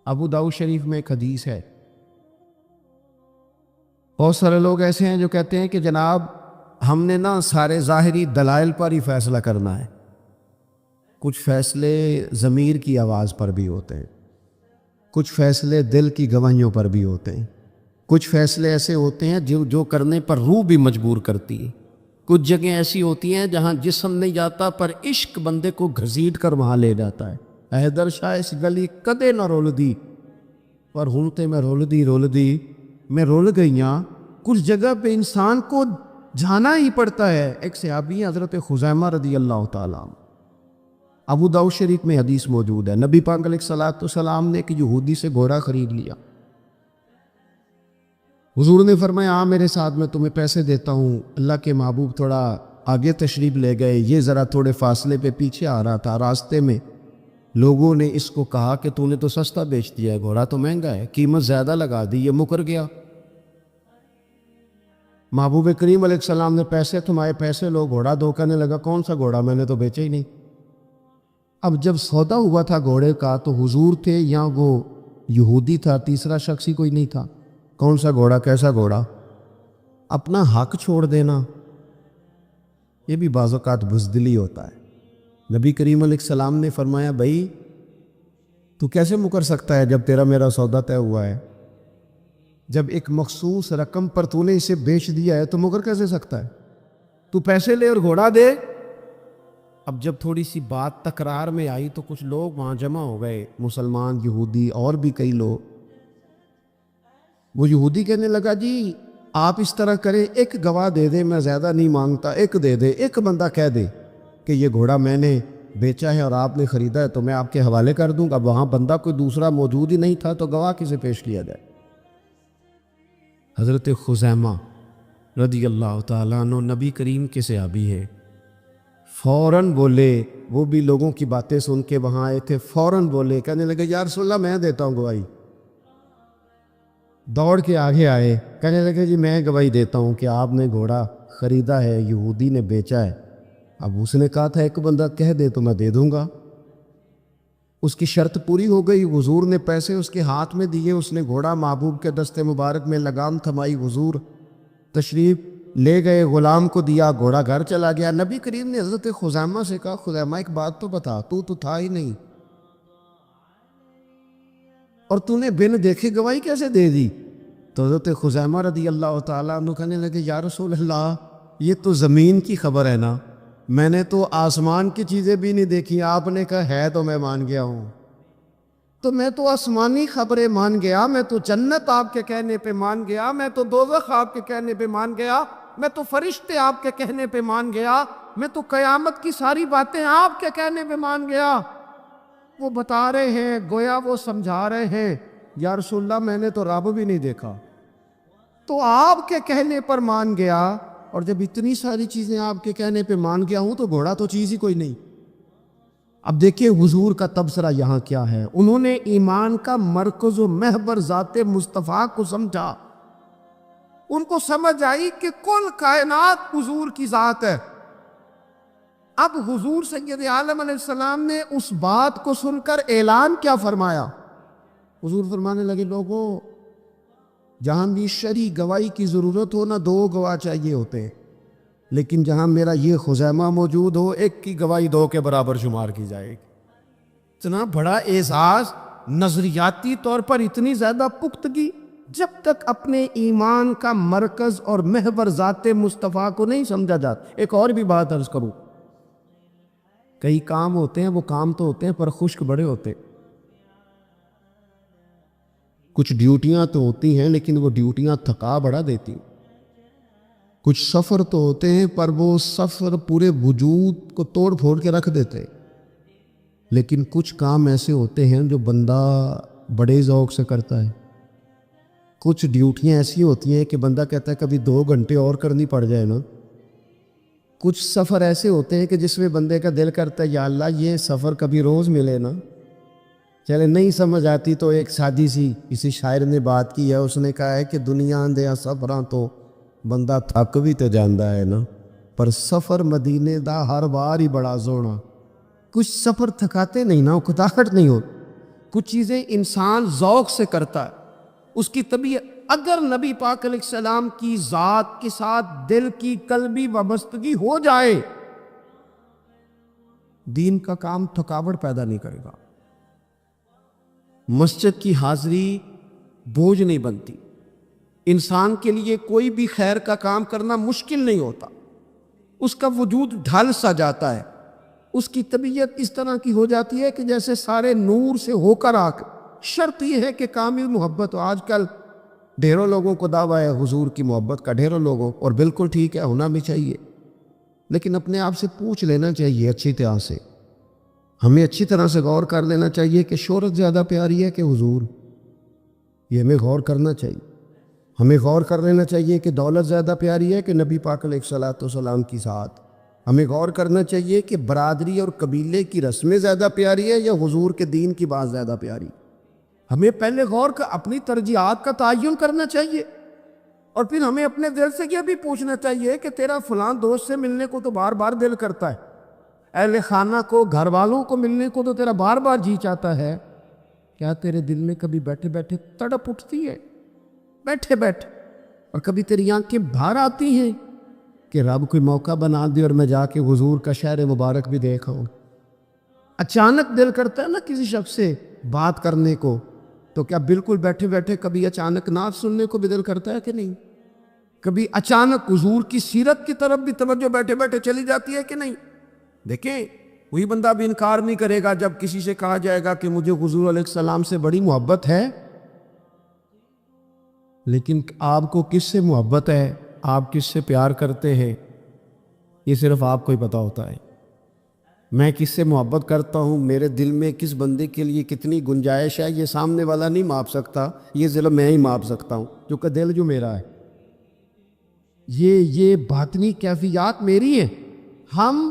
ابو داؤد شریف میں ایک حدیث ہے، بہت سارے لوگ ایسے ہیں جو کہتے ہیں کہ جناب ہم نے نا سارے ظاہری دلائل پر ہی فیصلہ کرنا ہے۔ کچھ فیصلے ضمیر کی آواز پر بھی ہوتے ہیں، کچھ فیصلے دل کی گواہیوں پر بھی ہوتے ہیں، کچھ فیصلے ایسے ہوتے ہیں جو کرنے پر روح بھی مجبور کرتی ہے، کچھ جگہیں ایسی ہوتی ہیں جہاں جسم نہیں جاتا پر عشق بندے کو گھسیٹ کر وہاں لے جاتا ہے۔ حیدر شاہ اس گلی کدے نہ رول دی پر ہوں تے میں رول دی میں رول گئیاں۔ کچھ جگہ پہ انسان کو جانا ہی پڑتا ہے۔ ایک صحابی ہیں حضرت خزیمہ رضی اللہ تعالیٰ عنہ، ابو داؤد شریف میں حدیث موجود ہے، نبی پاک علیہ الصلوۃ والسلام نے ایک یہودی سے گھوڑا خرید لیا۔ حضور نے فرمایا آ میرے ساتھ، میں تمہیں پیسے دیتا ہوں۔ اللہ کے محبوب تھوڑا آگے تشریف لے گئے، یہ ذرا تھوڑے فاصلے پہ پیچھے آ رہا تھا۔ راستے میں لوگوں نے اس کو کہا کہ تو نے تو سستا بیچ دیا ہے، گھوڑا تو مہنگا ہے، قیمت زیادہ لگا دی، یہ مکر گیا۔ محبوب کریم علیہ السلام نے پیسے تمہارے پیسے لو، گھوڑا دو، کہنے لگا کون سا گھوڑا، میں نے تو بیچا ہی نہیں۔ اب جب سودا ہوا تھا گھوڑے کا تو حضور تھے یا وہ یہودی تھا، تیسرا شخص ہی کوئی نہیں تھا۔ کون سا گھوڑا، کیسا گھوڑا، اپنا حق چھوڑ دینا یہ بھی بعض اوقات بزدلی ہوتا ہے۔ نبی کریم علیہ السلام نے فرمایا بھائی تو کیسے مکر سکتا ہے جب تیرا میرا سودا طے ہوا ہے؟ جب ایک مخصوص رقم پر تو نے اسے بیچ دیا ہے تو مکر کیسے سکتا ہے؟ تو پیسے لے اور گھوڑا دے۔ اب جب تھوڑی سی بات تکرار میں آئی تو کچھ لوگ وہاں جمع ہو گئے، مسلمان، یہودی اور بھی کئی لوگ۔ وہ یہودی کہنے لگا جی آپ اس طرح کریں، ایک گواہ دے دیں، میں زیادہ نہیں مانگتا، ایک دے دے، ایک بندہ کہہ دے کہ یہ گھوڑا میں نے بیچا ہے اور آپ نے خریدا ہے تو میں آپ کے حوالے کر دوں گا۔ وہاں بندہ کوئی دوسرا موجود ہی نہیں تھا تو گواہ کسے پیش کیا جائے؟ حضرت خزیمہ رضی اللہ تعالیٰ عنہ نبی کریم کے صحابی ہیں، فوراً بولے، وہ بھی لوگوں کی باتیں سن کے وہاں آئے تھے، فوراً بولے، کہنے لگے یا رسول اللہ میں دیتا ہوں گواہی۔ دوڑ کے آگے آئے، کہنے لگے جی میں گواہی دیتا ہوں کہ آپ نے گھوڑا خریدا ہے، یہودی نے بیچا ہے۔ اب اس نے کہا تھا ایک بندہ کہہ دے تو میں دے دوں گا۔ اس کی شرط پوری ہو گئی، حضور نے پیسے اس کے ہاتھ میں دیے، اس نے گھوڑا محبوب کے دستے مبارک میں لگام تھمائی، حضور تشریف لے گئے، غلام کو دیا، گھوڑا گھر چلا گیا۔ نبی کریم نے حضرت خزیمہ سے کہا خزیمہ ایک بات تو بتا، تو تھا ہی نہیں اور تو نے بن دیکھے گواہی کیسے دے دی؟ تو حضرت خزیمہ رضی اللہ تعالیٰ عنہ کہنے لگے یا رسول اللہ یہ تو زمین کی خبر ہے نا، میں نے تو آسمان کی چیزیں بھی نہیں دیکھی، آپ نے کہا ہے تو میں مان گیا ہوں، تو میں تو آسمانی خبریں مان گیا، میں تو جنت آپ کے کہنے پہ مان گیا، میں تو دوزخ آپ کے کہنے پہ مان گیا، میں تو فرشتے آپ کے کہنے پہ مان گیا، میں تو قیامت کی ساری باتیں آپ کے کہنے پہ مان گیا۔ وہ بتا رہے ہیں، گویا وہ سمجھا رہے ہیں یا رسول اللہ میں نے تو رب بھی نہیں دیکھا، تو آپ کے کہنے پر مان گیا، اور جب اتنی ساری چیزیں آپ کے کہنے پہ مان گیا ہوں تو گھوڑا تو چیز ہی کوئی نہیں۔ اب دیکھیں حضور کا تبصرہ یہاں کیا ہے، انہوں نے ایمان کا مرکز و محور ذات مصطفیٰ کو سمجھا، ان کو سمجھ آئی کہ کل کائنات حضور کی ذات ہے۔ اب حضور سید عالم علیہ السلام نے اس بات کو سن کر اعلان کیا فرمایا؟ حضور فرمانے لگے لوگوں جہاں بھی شرعی گواہی کی ضرورت ہو نہ دو گواہ چاہیے ہوتے ہیں، لیکن جہاں میرا یہ خزیمہ موجود ہو ایک کی گواہی دو کے برابر شمار کی جائے گی۔ اتنا بڑا اعزاز، نظریاتی طور پر اتنی زیادہ پختگی، جب تک اپنے ایمان کا مرکز اور محور ذات مصطفیٰ کو نہیں سمجھا جاتا۔ ایک اور بھی بات عرض کروں، کئی کام ہوتے ہیں، وہ کام تو ہوتے ہیں پر خشک بڑے ہوتے ہیں، کچھ ڈیوٹیاں تو ہوتی ہیں لیکن وہ ڈیوٹیاں تھکا بڑا دیتی ہیں، کچھ سفر تو ہوتے ہیں پر وہ سفر پورے وجود کو توڑ پھوڑ کے رکھ دیتے ہیں، لیکن کچھ کام ایسے ہوتے ہیں جو بندہ بڑے ذوق سے کرتا ہے، کچھ ڈیوٹیاں ایسی ہوتی ہیں کہ بندہ کہتا ہے کبھی 2 گھنٹے اور کرنی پڑ جائے نا، کچھ سفر ایسے ہوتے ہیں کہ جس میں بندے کا دل کرتا ہے یا اللہ یہ سفر کبھی روز ملے نا۔ چلے نہیں سمجھ آتی تو ایک سادی سی کسی شاعر نے بات کی ہے، اس نے کہا ہے کہ دنیا دیا سفراں تو بندہ تھک بھی تے جاندا ہے نا، پر سفر مدینے دا ہر بار ہی بڑا سونا۔ کچھ سفر تھکاتے نہیں نا، اکتاہٹ نہیں ہو، کچھ چیزیں انسان ذوق سے کرتا ہے، اس کی طبیعت، اگر نبی پاک علیہ السلام کی ذات کے ساتھ دل کی قلبی وابستگی ہو جائے، دین کا کام تھکاوٹ پیدا نہیں کرے گا، مسجد کی حاضری بوجھ نہیں بنتی، انسان کے لیے کوئی بھی خیر کا کام کرنا مشکل نہیں ہوتا، اس کا وجود ڈھل سا جاتا ہے، اس کی طبیعت اس طرح کی ہو جاتی ہے کہ جیسے سارے نور سے ہو کر آ کر۔ شرط یہ ہے کہ کامل محبت ہو۔ آج کل ڈھیروں لوگوں کو دعویٰ ہے حضور کی محبت کا، ڈھیروں لوگوں، اور بالکل ٹھیک ہے، ہونا بھی چاہیے، لیکن اپنے آپ سے پوچھ لینا چاہیے اچھی طرح سے، ہمیں اچھی طرح سے غور کر لینا چاہیے کہ شہرت زیادہ پیاری ہے کہ حضور؟ یہ ہمیں غور کرنا چاہیے۔ ہمیں غور کر لینا چاہیے کہ دولت زیادہ پیاری ہے کہ نبی پاک علیہ الصلوۃ والسلام کی ذات؟ ہمیں غور کرنا چاہیے کہ برادری اور قبیلے کی رسمیں زیادہ پیاری ہے یا حضور کے دین کی بات زیادہ پیاری؟ ہمیں پہلے غور کر اپنی ترجیحات کا تعین کرنا چاہیے، اور پھر ہمیں اپنے دل سے یہ بھی پوچھنا چاہیے کہ تیرا فلاں دوست سے ملنے کو تو بار بار دل کرتا ہے، اہل خانہ کو، گھر والوں کو ملنے کو تو تیرا بار بار جی چاہتا ہے، کیا تیرے دل میں کبھی بیٹھے بیٹھے تڑپ اٹھتی ہے؟ بیٹھے بیٹھے، اور کبھی تیری آنکھیں باہر آتی ہیں کہ رب کوئی موقع بنا دے اور میں جا کے حضور کا شہر مبارک بھی دیکھا ہوں؟ اچانک دل کرتا ہے نا کسی شخص سے بات کرنے کو، تو کیا بالکل بیٹھے بیٹھے کبھی اچانک نعت سننے کو بھی دل کرتا ہے کہ نہیں؟ کبھی اچانک حضور کی سیرت کی طرف بھی توجہ بیٹھے بیٹھے چلی جاتی ہے کہ نہیں؟ دیکھیں، وہی بندہ بھی انکار نہیں کرے گا جب کسی سے کہا جائے گا کہ مجھے حضور علیہ السلام سے بڑی محبت ہے، لیکن آپ کو کس سے محبت ہے، آپ کس سے پیار کرتے ہیں، یہ صرف آپ کو ہی پتہ ہوتا ہے۔ میں کس سے محبت کرتا ہوں، میرے دل میں کس بندے کے لیے کتنی گنجائش ہے، یہ سامنے والا نہیں ماپ سکتا، یہ ضلع میں ہی ماپ سکتا ہوں، کیونکہ دل جو میرا ہے، یہ باطنی کیفیات میری ہیں۔ ہم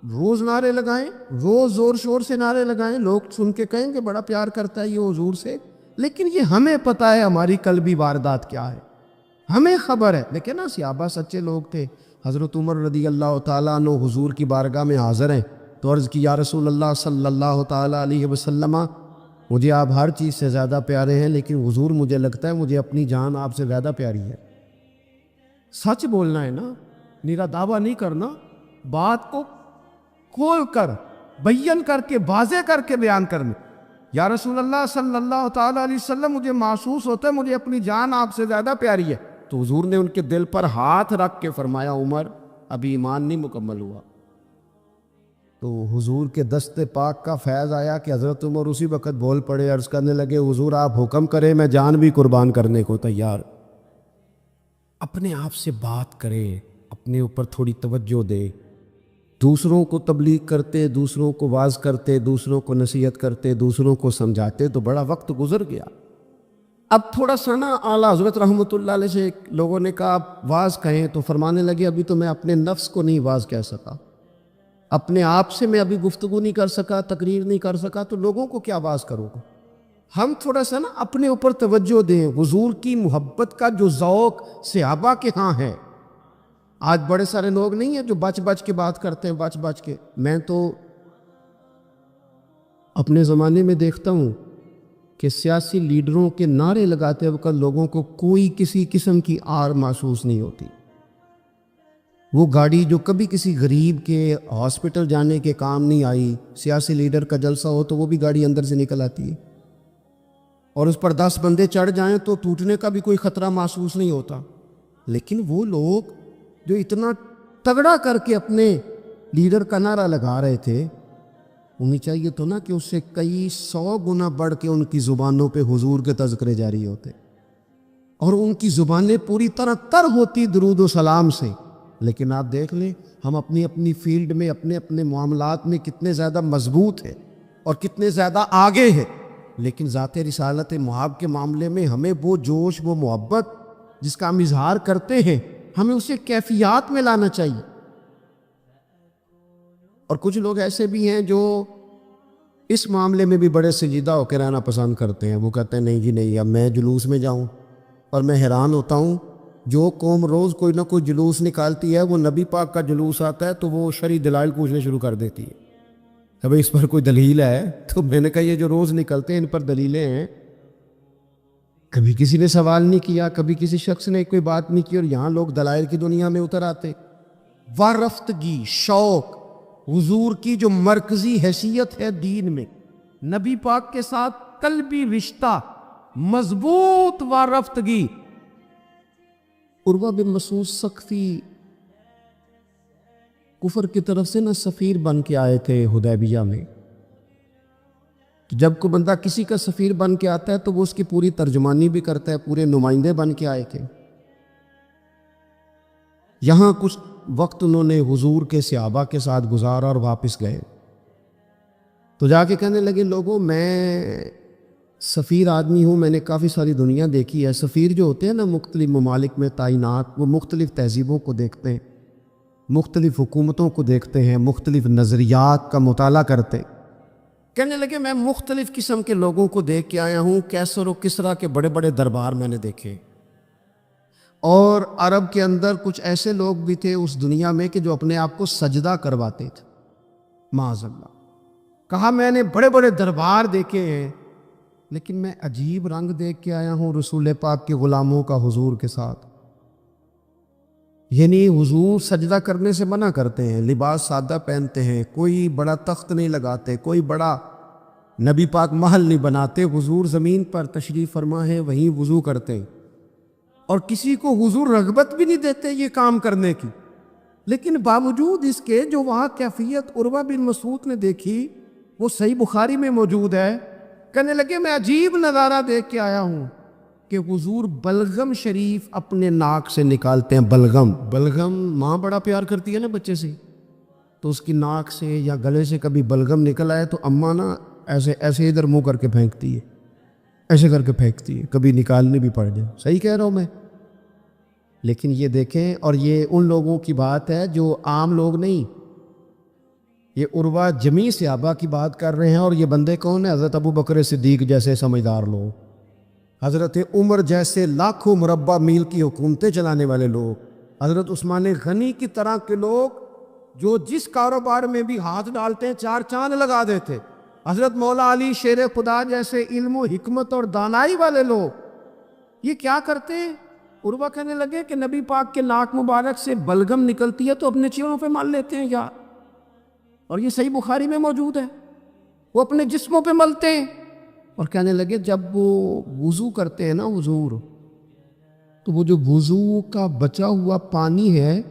روز نعرے لگائیں، روز زور شور سے نعرے لگائیں، لوگ سن کے کہیں کہ بڑا پیار کرتا ہے یہ حضور سے، لیکن یہ ہمیں پتہ ہے ہماری قلبی واردات کیا ہے، ہمیں خبر ہے۔ دیکھیں نا، صحابہ سچے لوگ تھے، حضرت عمر رضی اللہ تعالیٰ عنہ حضور کی بارگاہ میں حاضر ہیں، تو عرض کی یا رسول اللہ صلی اللہ تعالیٰ علیہ وسلم، مجھے آپ ہر چیز سے زیادہ پیارے ہیں، لیکن حضور مجھے لگتا ہے مجھے اپنی جان آپ سے زیادہ پیاری ہے۔ سچ بولنا ہے نا، میرا دعویٰ نہیں کرنا، بات کو کھول کر بیان کر کے واضح کر کے بیان کرنا۔ یا رسول اللہ صلی اللہ تعالیٰ علیہ وسلم، مجھے محسوس ہوتا ہے مجھے اپنی جان آپ سے زیادہ پیاری ہے، تو حضور نے ان کے دل پر ہاتھ رکھ کے فرمایا عمر ابھی ایمان نہیں مکمل ہوا۔ تو حضور کے دست پاک کا فیض آیا کہ حضرت عمر اسی وقت بول پڑے، عرض کرنے لگے حضور آپ حکم کریں، میں جان بھی قربان کرنے کو تیار۔ اپنے آپ سے بات کرے، اپنے اوپر تھوڑی توجہ دے، دوسروں کو تبلیغ کرتے، دوسروں کو واعظ کرتے، دوسروں کو نصیحت کرتے، دوسروں کو سمجھاتے تو بڑا وقت گزر گیا۔ اب تھوڑا سا نا اعلیٰ حضرت رحمۃ اللہ علیہ سے لوگوں نے کہا آپ واعظ کہیں، تو فرمانے لگے ابھی تو میں اپنے نفس کو نہیں واعظ کہہ سکا، اپنے آپ سے میں ابھی گفتگو نہیں کر سکا، تقریر نہیں کر سکا، تو لوگوں کو کیا واعظ کروں گا۔ ہم تھوڑا سا نا اپنے اوپر توجہ دیں، حضور کی محبت کا جو ذوق صحابہ کے ہاں ہے۔ آج بڑے سارے لوگ نہیں ہیں جو بچ بچ کے بات کرتے ہیں، بچ بچ کے۔ میں تو اپنے زمانے میں دیکھتا ہوں کہ سیاسی لیڈروں کے نعرے لگاتے وقت لوگوں کو کوئی کسی قسم کی آر محسوس نہیں ہوتی۔ وہ گاڑی جو کبھی کسی غریب کے ہاسپٹل جانے کے کام نہیں آئی، سیاسی لیڈر کا جلسہ ہو تو وہ بھی گاڑی اندر سے نکل آتی ہے، اور اس پر 10 بندے چڑھ جائیں تو ٹوٹنے کا بھی کوئی خطرہ محسوس نہیں ہوتا۔ لیکن وہ لوگ جو اتنا تگڑا کر کے اپنے لیڈر کا نعرہ لگا رہے تھے، انہیں چاہیے تو نا کہ اس سے کئی 100 گنا بڑھ کے ان کی زبانوں پہ حضور کے تذکرے جاری ہوتے، اور ان کی زبانیں پوری طرح تر ہوتی درود و سلام سے۔ لیکن آپ دیکھ لیں ہم اپنی اپنی فیلڈ میں، اپنے اپنے معاملات میں کتنے زیادہ مضبوط ہیں اور کتنے زیادہ آگے ہیں، لیکن ذات رسالت محب کے معاملے میں ہمیں وہ جوش، وہ محبت جس کا ہم اظہار کرتے ہیں، ہمیں اسے کیفیات میں لانا چاہیے۔ اور کچھ لوگ ایسے بھی ہیں جو اس معاملے میں بھی بڑے سنجیدہ ہو کے رہنا پسند کرتے ہیں۔ وہ کہتے ہیں نہیں جی نہیں، اب میں جلوس میں جاؤں، اور میں حیران ہوتا ہوں جو قوم روز کوئی نہ کوئی جلوس نکالتی ہے، وہ نبی پاک کا جلوس آتا ہے تو وہ شرعی دلائل پوچھنے شروع کر دیتی ہے۔ کہ بھئی اس پر کوئی دلیل ہے؟ تو میں نے کہا یہ جو روز نکلتے ہیں ان پر دلیلیں ہیں. کبھی کسی نے سوال نہیں کیا، کبھی کسی شخص نے کوئی بات نہیں کی، اور یہاں لوگ دلائل کی دنیا میں اتر آتے. وارفتگی، شوق، حضور کی جو مرکزی حیثیت ہے دین میں، نبی پاک کے ساتھ قلبی رشتہ، مضبوط وارفتگی. عروہ بن مسعود ثقفی کفر کی طرف سے سفیر بن کے آئے تھے حدیبیہ میں. جب کوئی بندہ کسی کا سفیر بن کے آتا ہے تو وہ اس کی پوری ترجمانی بھی کرتا ہے، پورے نمائندے بن کے آئے تھے. یہاں کچھ وقت انہوں نے حضور کے صحابہ کے ساتھ گزارا اور واپس گئے. تو جا کے کہنے لگے لوگوں میں سفیر آدمی ہوں، میں نے کافی ساری دنیا دیکھی ہے. سفیر جو ہوتے ہیں نا مختلف ممالک میں تعینات، وہ مختلف تہذیبوں کو دیکھتے ہیں، مختلف حکومتوں کو دیکھتے ہیں، مختلف نظریات کا مطالعہ کرتے. کہنے لگے میں مختلف قسم کے لوگوں کو دیکھ کے آیا ہوں، کیسر و کسریٰ کے بڑے بڑے دربار میں نے دیکھے، اور عرب کے اندر کچھ ایسے لوگ بھی تھے اس دنیا میں کہ جو اپنے آپ کو سجدہ کرواتے تھے. معاذ اللہ. کہا میں نے بڑے بڑے دربار دیکھے ہیں، لیکن میں عجیب رنگ دیکھ کے آیا ہوں رسول پاک کے غلاموں کا حضور کے ساتھ. یعنی حضور سجدہ کرنے سے منع کرتے ہیں، لباس سادہ پہنتے ہیں، کوئی بڑا تخت نہیں لگاتے، کوئی بڑا نبی پاک محل نہیں بناتے. حضور زمین پر تشریف فرما ہے، وہیں وضو کرتے ہیں، اور کسی کو حضور رغبت بھی نہیں دیتے یہ کام کرنے کی. لیکن باوجود اس کے جو وہاں کیفیت عروہ بن مسعود نے دیکھی وہ صحیح بخاری میں موجود ہے. کہنے لگے میں عجیب نظارہ دیکھ کے آیا ہوں کہ حضور بلغم شریف اپنے ناک سے نکالتے ہیں. بلغم ماں بڑا پیار کرتی ہے نا بچے سے، تو اس کی ناک سے یا گلے سے کبھی بلغم نکل آئے تو اماں نا ایسے ادھر منہ کر کے پھینکتی ہے، ایسے کر کے پھینکتی ہے، کبھی نکالنے بھی پڑ جائے. صحیح کہہ رہا ہوں میں؟ لیکن یہ دیکھیں، اور یہ ان لوگوں کی بات ہے جو عام لوگ نہیں، یہ عروہ جمیع صحابہ کی بات کر رہے ہیں. اور یہ بندے کون ہیں؟ حضرت ابو بکر صدیق جیسے سمجھدار لوگ، حضرت عمر جیسے لاکھوں مربع میل کی حکومتیں چلانے والے لوگ، حضرت عثمان غنی کی طرح کے لوگ جو جس کاروبار میں بھی ہاتھ ڈالتے ہیں چار چاند لگا دیتے. حضرت مولا علی شیر خدا جیسے علم و حکمت اور دانائی والے لوگ، یہ کیا کرتے ہیں؟ عروہ کہنے لگے کہ نبی پاک کے ناک مبارک سے بلغم نکلتی ہے تو اپنے چہروں پہ مل لیتے ہیں یار، اور یہ صحیح بخاری میں موجود ہے، وہ اپنے جسموں پہ ملتے ہیں. اور کہنے لگے جب وہ وضو کرتے ہیں نا حضور، تو وہ جو وضو کا بچا ہوا پانی ہے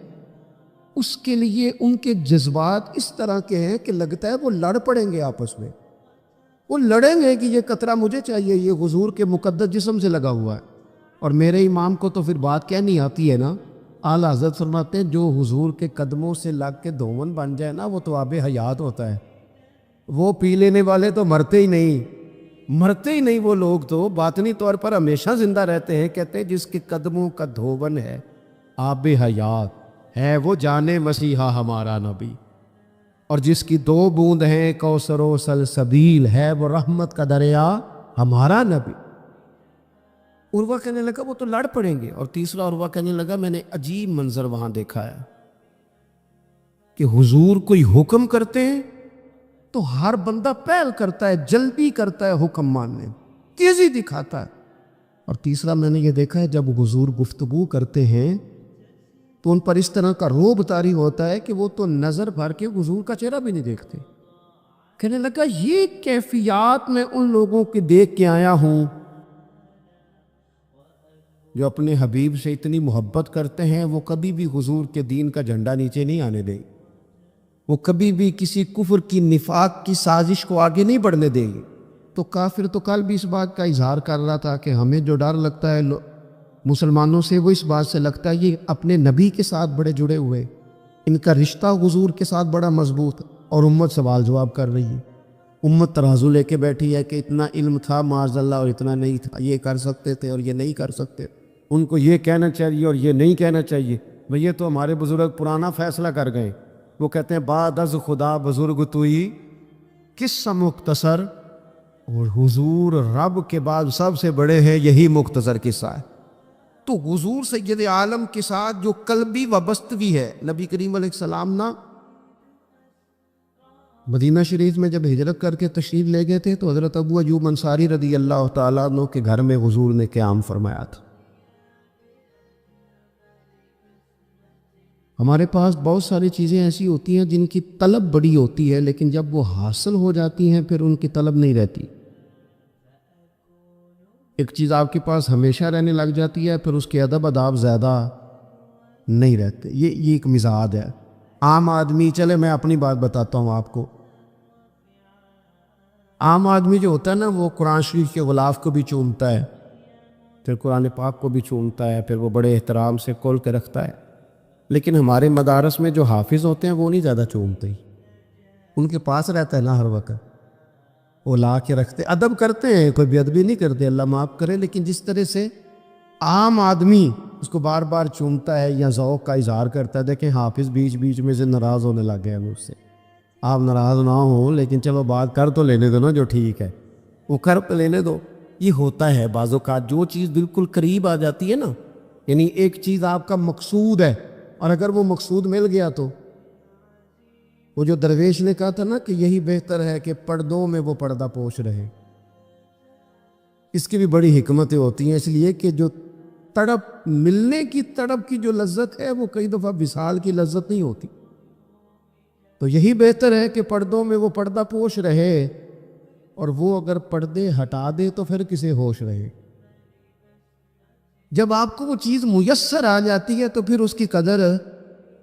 اس کے لیے ان کے جذبات اس طرح کے ہیں کہ لگتا ہے وہ لڑ پڑیں گے آپس میں. وہ لڑیں گے کہ یہ قطرہ مجھے چاہیے، یہ حضور کے مقدس جسم سے لگا ہوا ہے. اور میرے امام کو تو پھر بات کہنی آتی ہے نا. اعلیٰ حضرت فرماتے ہیں جو حضور کے قدموں سے لگ کے دھون بن جائے نا وہ تو آب حیات ہوتا ہے. وہ پی لینے والے تو مرتے ہی نہیں وہ لوگ تو باطنی طور پر ہمیشہ زندہ رہتے ہیں. کہتے ہیں جس کے قدموں کا دھون ہے آب حیات ہے، وہ جانے مسیحا ہمارا نبی. اور جس کی 2 بوند ہیں کوثر و سلسبیل ہے، وہ رحمت کا دریا ہمارا نبی. عروہ کہنے لگا وہ تو لڑ پڑیں گے. اور تیسرا عروہ کہنے لگا میں نے عجیب منظر وہاں دیکھا ہے کہ حضور کوئی حکم کرتے ہیں تو ہر بندہ پہل کرتا ہے، جلدی کرتا ہے حکم ماننے، تیزی دکھاتا ہے. اور تیسرا میں نے یہ دیکھا ہے جب حضور گفتگو کرتے ہیں تو ان پر اس طرح کا رعب طاری ہوتا ہے کہ وہ تو نظر بھر کے حضور کا چہرہ بھی نہیں دیکھتے. کہنے لگا یہ کیفیات میں ان لوگوں کے دیکھ کے آیا ہوں جو اپنے حبیب سے اتنی محبت کرتے ہیں. وہ کبھی بھی حضور کے دین کا جھنڈا نیچے نہیں آنے دیں گے، وہ کبھی بھی کسی کفر کی نفاق کی سازش کو آگے نہیں بڑھنے دیں گے. تو کافر تو کل بھی اس بات کا اظہار کر رہا تھا کہ ہمیں جو ڈر لگتا ہے مسلمانوں سے وہ اس بات سے لگتا ہے یہ اپنے نبی کے ساتھ بڑے جڑے ہوئے، ان کا رشتہ حضور کے ساتھ بڑا مضبوط. اور امت سوال جواب کر رہی ہے، امت ترازو لے کے بیٹھی ہے کہ اتنا علم تھا معاذ اللہ اور اتنا نہیں تھا، یہ کر سکتے تھے اور یہ نہیں کر سکتے، ان کو یہ کہنا چاہیے اور یہ نہیں کہنا چاہیے. بھئی یہ تو ہمارے بزرگ پرانا فیصلہ کر گئے. وہ کہتے ہیں بعد از خدا بزرگ توئی قصہ مختصر، اور حضور رب کے بعد سب سے بڑے ہیں، یہی مختصر قصہ ہے. تو حضور سید عالم کے ساتھ جو قلبی وابستگی ہے، نبی کریم علیہ السلام نا مدینہ شریف میں جب ہجرت کر کے تشریف لے گئے تھے تو حضرت ابو ایوب انصاری رضی اللہ تعالیٰ عنہ کے گھر میں حضور نے قیام فرمایا تھا۔ ہمارے پاس بہت ساری چیزیں ایسی ہوتی ہیں جن کی طلب بڑی ہوتی ہے، لیکن جب وہ حاصل ہو جاتی ہیں پھر ان کی طلب نہیں رہتی۔ ایک چیز آپ کے پاس ہمیشہ رہنے لگ جاتی ہے، پھر اس کے ادب آداب زیادہ نہیں رہتے۔ یہ ایک مزاج ہے عام آدمی۔ چلے میں اپنی بات بتاتا ہوں آپ کو۔ عام آدمی جو ہوتا ہے نا، وہ قرآن شریف کے غلاف کو بھی چومتا ہے، پھر قرآن پاک کو بھی چومتا ہے، پھر وہ بڑے احترام سے کھول کے رکھتا ہے۔ لیکن ہمارے مدارس میں جو حافظ ہوتے ہیں وہ نہیں زیادہ چومتے، ان کے پاس رہتا ہے نا ہر وقت، وہ لا کے رکھتے، ادب کرتے ہیں، کوئی بے ادبی نہیں کرتے، اللہ معاف کرے، لیکن جس طرح سے عام آدمی اس کو بار بار چومتا ہے یا ذوق کا اظہار کرتا ہے۔ دیکھیں حافظ بیچ بیچ میں سے ناراض ہونے لگ گیا مجھ سے۔ آپ ناراض نہ ہوں، لیکن چلو بات کر تو لینے دو نا، جو ٹھیک ہے وہ کر تو لینے دو۔ یہ ہوتا ہے بعض اوقات، جو چیز بالکل قریب آ جاتی ہے نا، یعنی ایک چیز آپ کا مقصود ہے اور اگر وہ مقصود مل گیا تو وہ جو درویش نے کہا تھا نا کہ یہی بہتر ہے کہ پردوں میں وہ پردہ پوش رہے، اس کی بھی بڑی حکمتیں ہوتی ہیں، اس لیے کہ جو تڑپ، ملنے کی تڑپ کی جو لذت ہے وہ کئی دفعہ وصال کی لذت نہیں ہوتی، تو یہی بہتر ہے کہ پردوں میں وہ پردہ پوش رہے، اور وہ اگر پردے ہٹا دے تو پھر کسے ہوش رہے۔ جب آپ کو وہ چیز میسر آ جاتی ہے تو پھر اس کی قدر،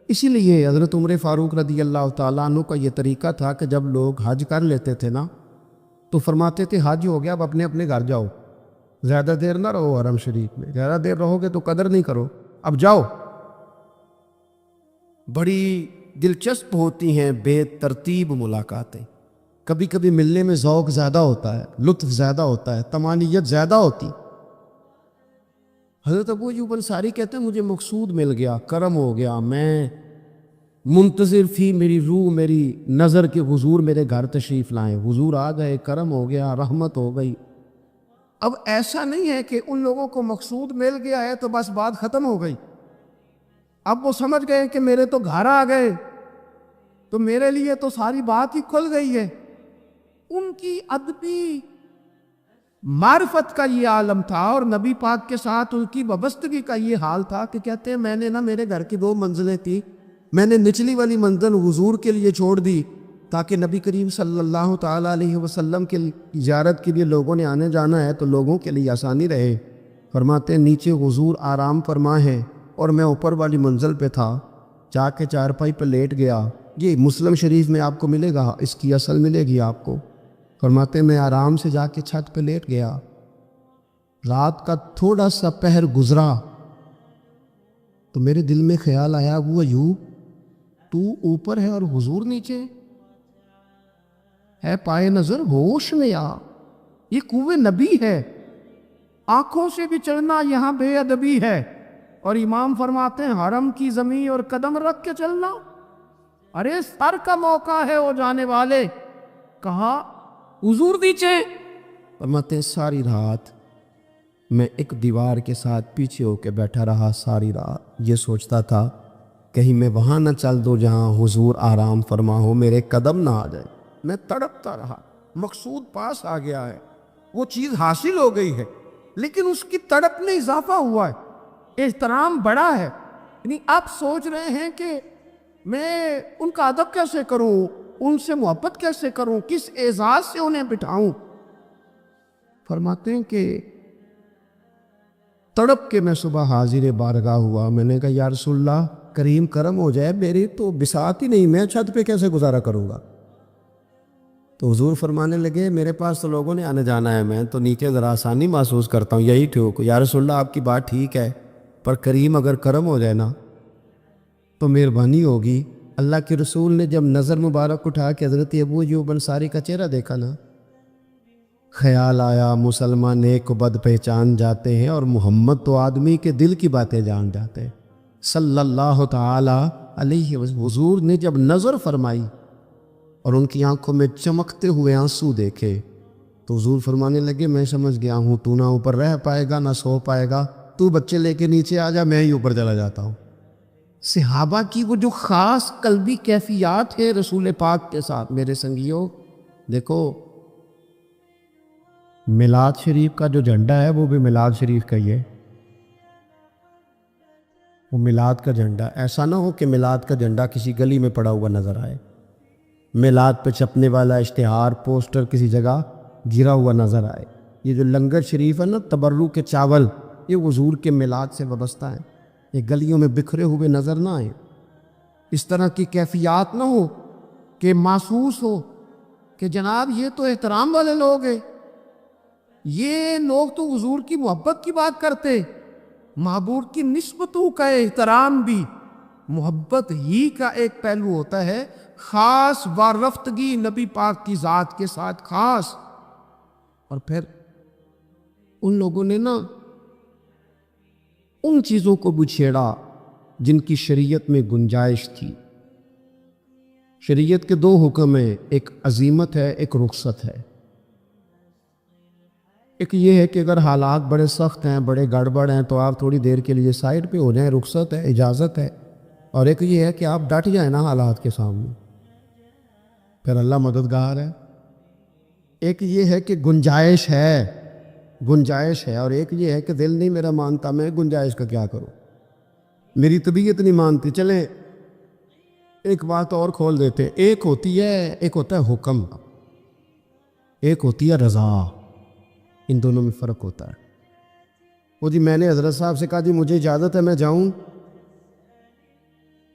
اسی لیے حضرت عمر فاروق رضی اللہ تعالیٰ عنہ کا یہ طریقہ تھا کہ جب لوگ حج کر لیتے تھے نا تو فرماتے تھے حج ہو گیا، اب اپنے اپنے گھر جاؤ، زیادہ دیر نہ رہو حرم شریف میں، زیادہ دیر رہو گے تو قدر نہیں کرو، اب جاؤ۔ بڑی دلچسپ ہوتی ہیں بے ترتیب ملاقاتیں، کبھی کبھی ملنے میں ذوق زیادہ ہوتا ہے، لطف زیادہ ہوتا ہے، طمانینت زیادہ ہوتی۔ حضرت ابو ایوب انصاری کہتے ہیں مجھے مقصود مل گیا، کرم ہو گیا، میں منتظر تھی، میری روح، میری نظر کے حضور میرے گھر تشریف لائیں، حضور آ گئے، کرم ہو گیا، رحمت ہو گئی۔ اب ایسا نہیں ہے کہ ان لوگوں کو مقصود مل گیا ہے تو بس بات ختم ہو گئی، اب وہ سمجھ گئے کہ میرے تو گھر آ گئے تو میرے لیے تو ساری بات ہی کھل گئی ہے۔ ان کی ادبی معرفت کا یہ عالم تھا، اور نبی پاک کے ساتھ ان کی وابستگی کا یہ حال تھا کہ کہتے ہیں میں نے نا، میرے گھر کی 2 منزلیں تھیں، میں نے نچلی والی منزل حضور کے لیے چھوڑ دی تاکہ نبی کریم صلی اللہ تعالیٰ علیہ وسلم کے زیارت کے لیے لوگوں نے آنے جانا ہے تو لوگوں کے لیے آسانی رہے۔ فرماتے ہیں نیچے حضور آرام فرما ہے اور میں اوپر والی منزل پہ تھا، جا کے چارپائی پہ لیٹ گیا۔ یہ مسلم شریف میں آپ کو ملے گا، اس کی اصل ملے گی آپ کو۔ فرماتے ہیں میں آرام سے جا کے چھت پہ لیٹ گیا، رات کا تھوڑا سا پہر گزرا تو میرے دل میں خیال آیا، وہ ایوب تو اوپر ہے اور حضور نیچے ہے، پائے نظر ہوش میں آ، یہ کوہ نبی ہے، آنکھوں سے بھی چلنا یہاں بے ادبی ہے۔ اور امام فرماتے ہیں حرم کی زمین اور قدم رکھ کے چلنا، ارے سر کا موقع ہے وہ جانے والے، کہا حضور نیچے۔ فرماتے ہیں ساری رات میں ایک دیوار کے ساتھ پیچھے ہو کے بیٹھا رہا، ساری رات یہ سوچتا تھا کہیں میں وہاں نہ چل دو جہاں حضور آرام فرما ہو، میرے قدم نہ آ جائے۔ میں تڑپتا رہا، مقصود پاس آ گیا ہے، وہ چیز حاصل ہو گئی ہے، لیکن اس کی تڑپ میں اضافہ ہوا ہے، احترام بڑا ہے، یعنی آپ سوچ رہے ہیں کہ میں ان کا ادب کیسے کروں، ان سے محبت کیسے کروں، کس اعزاز سے انہیں بٹھاؤں۔ فرماتے ہیں کہ تڑپ کے میں صبح حاضر بارگاہ ہوا، میں نے کہا یا رسول اللہ کریم کرم ہو جائے، میری تو بساط ہی نہیں، میں چھت پہ کیسے گزارا کروں گا۔ تو حضور فرمانے لگے میرے پاس تو لوگوں نے آنے جانا ہے، میں تو نیچے ذرا آسانی محسوس کرتا ہوں، یہی ٹھیک۔ یا رسول اللہ آپ کی بات ٹھیک ہے، پر کریم اگر کرم ہو جائے نا تو مہربانی ہوگی۔ اللہ کے رسول نے جب نظر مبارک اٹھا کے حضرت ابو ایوب انصاری کا چہرہ دیکھا نا، خیال آیا مسلمان نیک و بد پہچان جاتے ہیں اور محمد تو آدمی کے دل کی باتیں جان جاتے ہیں صلی اللہ تعالی علیہ وسلم۔ حضور نے جب نظر فرمائی اور ان کی آنکھوں میں چمکتے ہوئے آنسو دیکھے تو حضور فرمانے لگے میں سمجھ گیا ہوں تو نہ اوپر رہ پائے گا نہ سو پائے گا، تو بچے لے کے نیچے آ جا، میں ہی اوپر چلا جاتا ہوں۔ صحابہ کی وہ جو خاص قلبی کیفیات ہے رسول پاک کے ساتھ، میرے سنگیوں دیکھو، میلاد شریف کا جو جھنڈا ہے وہ بھی میلاد شریف کا ہی ہے، وہ میلاد کا جھنڈا۔ ایسا نہ ہو کہ میلاد کا جھنڈا کسی گلی میں پڑا ہوا نظر آئے، میلاد پہ چھپنے والا اشتہار پوسٹر کسی جگہ گرا ہوا نظر آئے۔ یہ جو لنگر شریف ہے نا، تبرک کے چاول، یہ حضور کے میلاد سے وابستہ ہیں، یہ گلیوں میں بکھرے ہوئے نظر نہ آئیں۔ اس طرح کی کیفیات نہ ہو کہ محسوس ہو کہ جناب یہ تو احترام والے لوگ ہیں، یہ لوگ تو حضور کی محبت کی بات کرتے۔ محبوب کی نسبتوں کا احترام بھی محبت ہی کا ایک پہلو ہوتا ہے، خاص وارفتگی نبی پاک کی ذات کے ساتھ خاص۔ اور پھر ان لوگوں نے نا ان چیزوں کو بھی چھیڑا جن کی شریعت میں گنجائش تھی۔ شریعت کے دو حکم ہیں، ایک عزیمت ہے، ایک رخصت ہے۔ ایک یہ ہے کہ اگر حالات بڑے سخت ہیں، بڑے گڑبڑ ہیں، تو آپ تھوڑی دیر کے لیے سائڈ پہ ہو جائیں، رخصت ہے، اجازت ہے۔ اور ایک یہ ہے کہ آپ ڈٹ جائیں نا حالات کے سامنے، پھر اللہ مددگار ہے۔ ایک یہ ہے کہ گنجائش ہے، اور ایک یہ ہے کہ دل نہیں میرا مانتا، میں گنجائش کا کیا کروں، میری طبیعت نہیں مانتی۔ چلیں ایک بات اور کھول دیتے، ایک ہوتا ہے حکم، ایک ہوتی ہے رضا۔ ان دونوں میں فرق ہوتا ہے۔ وہ جی میں نے حضرت صاحب سے کہا جی مجھے اجازت ہے میں جاؤں،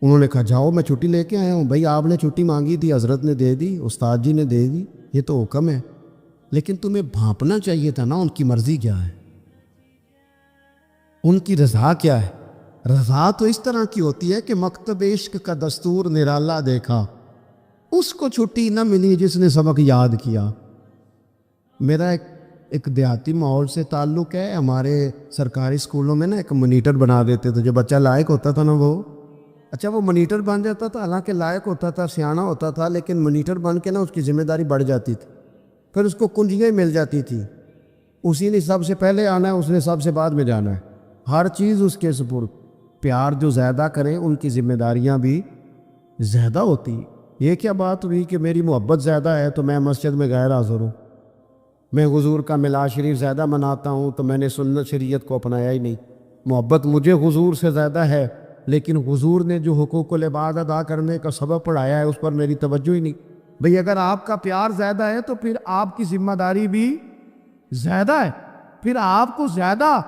انہوں نے کہا جاؤ، میں چھٹی لے کے آیا ہوں۔ بھائی آپ نے چھٹی مانگی تھی، حضرت نے دے دی، استاد جی نے دے دی، یہ تو حکم ہے، لیکن تمہیں بھانپنا چاہیے تھا نا ان کی مرضی کیا ہے، ان کی رضا کیا ہے۔ رضا تو اس طرح کی ہوتی ہے کہ مکتب عشق کا دستور نرالا دیکھا، اس کو چھٹی نہ ملی جس نے سبق یاد کیا۔ میرا ایک دیہاتی ماحول سے تعلق ہے۔ ہمارے سرکاری اسکولوں میں نا ایک مانیٹر بنا دیتے تھے، جو بچہ لائق ہوتا تھا نا وہ مانیٹر بن جاتا تھا، حالانکہ لائق ہوتا تھا، سیانا ہوتا تھا، لیکن مانیٹر بن کے نا اس کی ذمہ داری بڑھ جاتی تھی، پھر اس کو کنجیاں مل جاتی تھی، اسی نے سب سے پہلے آنا ہے، اس نے سب سے بعد میں جانا ہے، ہر چیز اس کے سپرد۔ پیار جو زیادہ کریں ان کی ذمہ داریاں بھی زیادہ ہوتی۔ یہ کیا بات ہوئی کہ میری محبت زیادہ ہے تو میں مسجد میں غیر حاضر ہوں، میں حضور کا میلاد شریف زیادہ مناتا ہوں تو میں نے سنت شریعت کو اپنایا ہی نہیں۔ محبت مجھے حضور سے زیادہ ہے، لیکن حضور نے جو حقوق العباد ادا کرنے کا سبق پڑھایا ہے اس پر میری توجہ ہی نہیں۔ بھئی اگر آپ کا پیار زیادہ ہے تو پھر آپ کی ذمہ داری بھی زیادہ ہے، پھر آپ کو زیادہ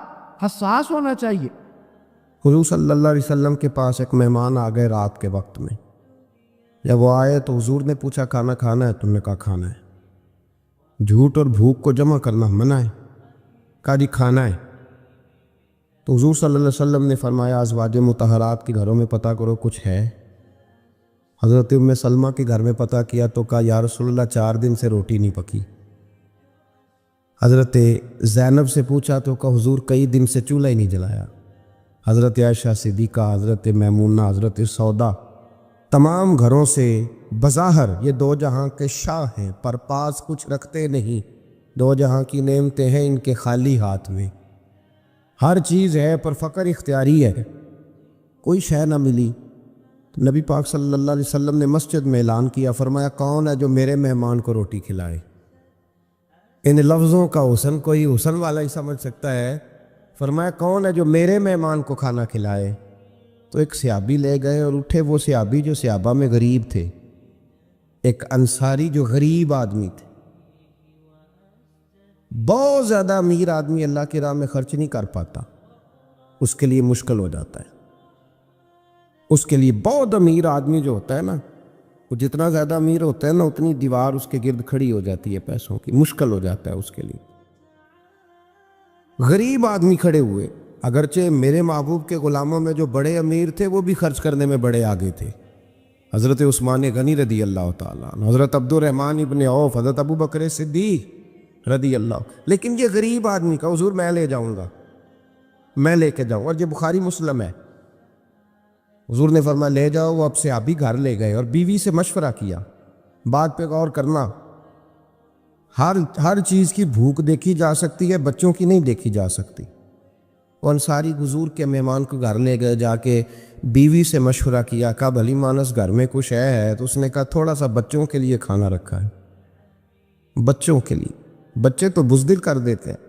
حساس ہونا چاہیے۔ حضور صلی اللہ علیہ وسلم کے پاس ایک مہمان آ گئے رات کے وقت میں۔ جب وہ آئے تو حضور نے پوچھا کھانا کھانا ہے؟ تم نے کہا کھانا ہے۔ جھوٹ اور بھوک کو جمع کرنا منع ہے؟ کہا جی کھانا ہے۔ تو حضور صلی اللہ علیہ وسلم نے فرمایا ازواج مطہرات کے گھروں میں پتہ کرو کچھ ہے۔ حضرت ام سلمہ کے گھر میں پتہ کیا تو کہا یا رسول اللہ 4 دن سے روٹی نہیں پکی۔ حضرت زینب سے پوچھا تو کہا حضور کئی دن سے چولہا ہی نہیں جلایا۔ حضرت عائشہ صدیقہ، حضرت میمونہ، حضرت سودا، تمام گھروں سے بظاہر یہ 2 جہاں کے شاہ ہیں، پر پاس کچھ رکھتے نہیں، 2 جہاں کی نعمتیں ہیں ان کے خالی ہاتھ میں، ہر چیز ہے پر فقر اختیاری ہے، کوئی شے نہ ملی۔ نبی پاک صلی اللہ علیہ وسلم نے مسجد میں اعلان کیا، فرمایا کون ہے جو میرے مہمان کو روٹی کھلائے؟ ان لفظوں کا حسن کوئی حسن والا ہی سمجھ سکتا ہے۔ فرمایا کون ہے جو میرے مہمان کو کھانا کھلائے؟ تو ایک صحابی لے گئے اور اٹھے، وہ صحابی جو صحابہ میں غریب تھے، ایک انصاری جو غریب آدمی تھے۔ بہت زیادہ امیر آدمی اللہ کی راہ میں خرچ نہیں کر پاتا، اس کے لیے مشکل ہو جاتا ہے۔ اس کے لیے بہت امیر آدمی جو ہوتا ہے نا، وہ جتنا زیادہ امیر ہوتا ہے نا اتنی دیوار اس کے گرد کھڑی ہو جاتی ہے پیسوں کی، مشکل ہو جاتا ہے اس کے لیے۔ غریب آدمی کھڑے ہوئے، اگرچہ میرے محبوب کے غلاموں میں جو بڑے امیر تھے وہ بھی خرچ کرنے میں بڑے آگے تھے، حضرت عثمان غنی رضی اللہ تعالیٰ عنہ، حضرت عبد الرحمن ابن عوف، حضرت ابو بکر صدیق رضی اللہ۔ لیکن یہ غریب آدمی کا حضور میں لے جاؤں گا، میں لے کے جاؤں، اور یہ بخاری مسلم ہے۔ حضور نے فرمایا لے جاؤ۔ وہ اب سے آپ ہی گھر لے گئے اور بیوی سے مشورہ کیا، بات پہ غور کرنا، ہر چیز کی بھوک دیکھی جا سکتی ہے، بچوں کی نہیں دیکھی جا سکتی۔ وہ انصاری حضور کے مہمان کو گھر لے گئے، جا کے بیوی سے مشورہ کیا، کہا بھلی مانس گھر میں کچھ ہے؟ تو اس نے کہا تھوڑا سا بچوں کے لیے کھانا رکھا ہے، بچوں کے لیے۔ بچے تو بزدل کر دیتے ہیں،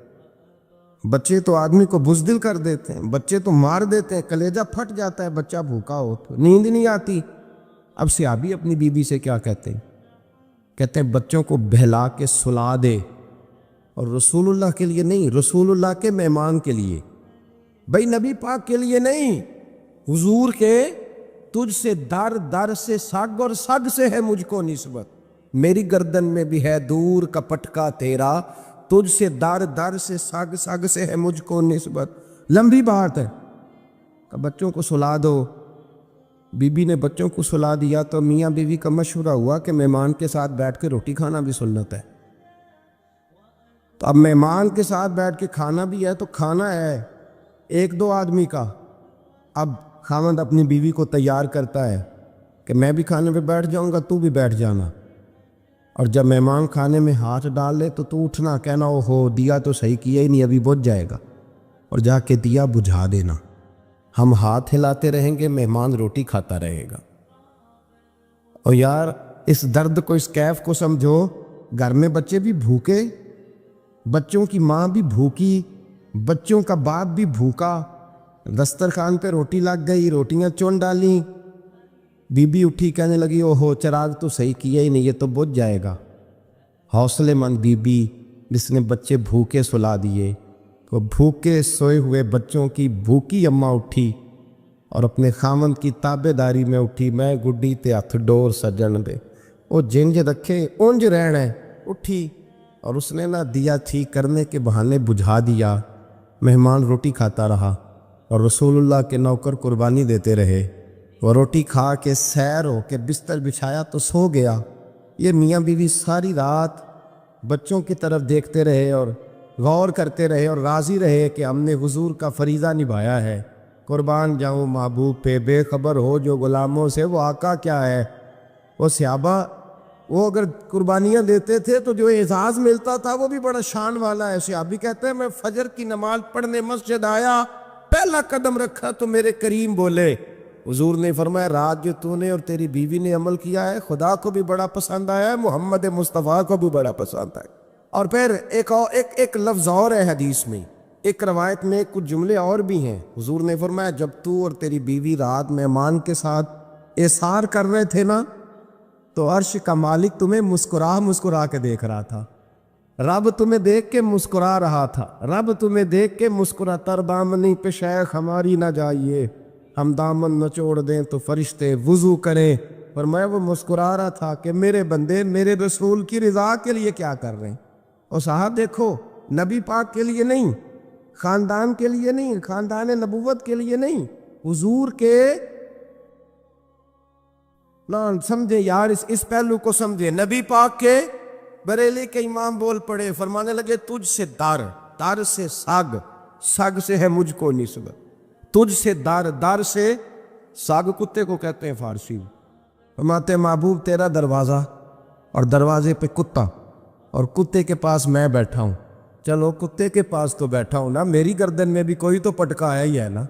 بچے تو آدمی کو بزدل کر دیتے ہیں، بچے تو مار دیتے ہیں، کلیجہ پھٹ جاتا ہے بچہ بھوکا ہو تو، نیند نہیں آتی۔ اب صحابی اپنی بیوی سے کیا کہتے ہیں؟ کہتے ہیں بچوں کو بہلا کے سلا دے، اور رسول اللہ کے لیے نہیں، رسول اللہ کے مہمان کے لیے، بھئی نبی پاک کے لیے نہیں، حضور کے تجھ سے در در سے سگ اور سگ سے ہے مجھ کو نسبت، میری گردن میں بھی ہے دور کا پٹکا تیرا، تجھ سے در در سے سگ سگ سے ہے مجھ کو نسبت۔ لمبی بات ہے کہ بچوں کو سلا دو۔ بی بی نے بچوں کو سلا دیا تو میاں بیوی کا مشورہ ہوا کہ مہمان کے ساتھ بیٹھ کے روٹی کھانا بھی سنت ہے۔ تو اب مہمان کے ساتھ بیٹھ کے کھانا بھی ہے تو کھانا ہے ایک دو آدمی کا۔ اب خاوند اپنی بیوی کو تیار کرتا ہے کہ میں بھی کھانے پہ بیٹھ جاؤں گا، تو بھی بیٹھ جانا، اور جب مہمان کھانے میں ہاتھ ڈال لے تو اٹھنا، کہنا او ہو دیا تو صحیح کیا ہی نہیں، ابھی بجھ جائے گا، اور جا کے دیا بجھا دینا۔ ہم ہاتھ ہلاتے رہیں گے، مہمان روٹی کھاتا رہے گا۔ اور یار اس درد کو، اس کیف کو سمجھو، گھر میں بچے بھی بھوکے، بچوں کی ماں بھی بھوکی، بچوں کا باپ بھی بھوکا، دسترخوان پہ روٹی لگ گئی، روٹیاں چون ڈالیں، بی بی اٹھی کہنے لگی او ہو چراغ تو صحیح کیا ہی نہیں، یہ تو بجھ جائے گا۔ حوصلے مند بی بی جس نے بچے بھوکے سلا دیے، وہ بھوکے سوئے ہوئے بچوں کی بھوکی اماں اٹھی اور اپنے خاوند کی تابع داری میں اٹھی، میں گڈی تے ہتھ ڈور سجن دے، وہ جنج رکھے اونج رہنا ہے، اٹھی اور اس نے نہ دیا ٹھیک کرنے کے بہانے بجھا دیا۔ مہمان روٹی کھاتا رہا اور رسول اللہ کے نوکر قربانی دیتے رہے۔ وہ روٹی کھا کے سیر ہو کے بستر بچھایا تو سو گیا۔ یہ میاں بیوی ساری رات بچوں کی طرف دیکھتے رہے اور غور کرتے رہے اور راضی رہے کہ ہم نے حضور کا فریضہ نبھایا ہے۔ قربان جاؤں محبوب پہ، بے خبر ہو جو غلاموں سے وہ آقا کیا ہے۔ وہ صحابہ وہ اگر قربانیاں دیتے تھے تو جو اعزاز ملتا تھا وہ بھی بڑا شان والا ہے۔ صحابی کہتے ہیں میں فجر کی نماز پڑھنے مسجد آیا، پہلا قدم رکھا تو میرے کریم بولے، حضور نے فرمایا رات جو تو نے اور تیری بیوی نے عمل کیا ہے خدا کو بھی بڑا پسند آیا ہے، محمد مصطفیٰ کو بھی بڑا پسند آیا۔ اور پھر ایک لفظ اور ہے حدیث میں، ایک روایت میں کچھ جملے اور بھی ہیں۔ حضور نے فرمایا جب تو اور تیری بیوی رات مہمان کے ساتھ ایثار کر رہے تھے نا، تو عرش کا مالک تمہیں مسکرا کے دیکھ رہا تھا، رب تمہیں دیکھ کے مسکرا رہا تھا، رب تمہیں دیکھ کے مسکرا، تر دامنی پہ شیخ ہماری نہ جائیے، ہم دامن نہ چھوڑ دیں تو فرشتے وضو کریں۔ فرمایا وہ مسکرا رہا تھا کہ میرے بندے میرے رسول کی رضا کے لیے کیا کر رہے ہیں۔ اور صاحب دیکھو، نبی پاک کے لیے نہیں، خاندان کے لیے نہیں، خاندان نبوت کے لیے نہیں، حضور کے سمجھے یار، اس پہلو کو سمجھے۔ نبی پاک کے بریلی کے امام بول پڑے، فرمانے لگے تجھ سے در، در سے سگ، سگ سے ہے مجھ کو نسبت، تجھ سے در، در سے سگ کتے کو کہتے ہیں فارسی میں۔ فرماتے محبوب تیرا دروازہ اور دروازے پہ کتا، اور کتے کے پاس میں بیٹھا ہوں، چلو کتے کے پاس تو بیٹھا ہوں نا، میری گردن میں بھی کوئی تو پٹکا آیا ہی ہے نا،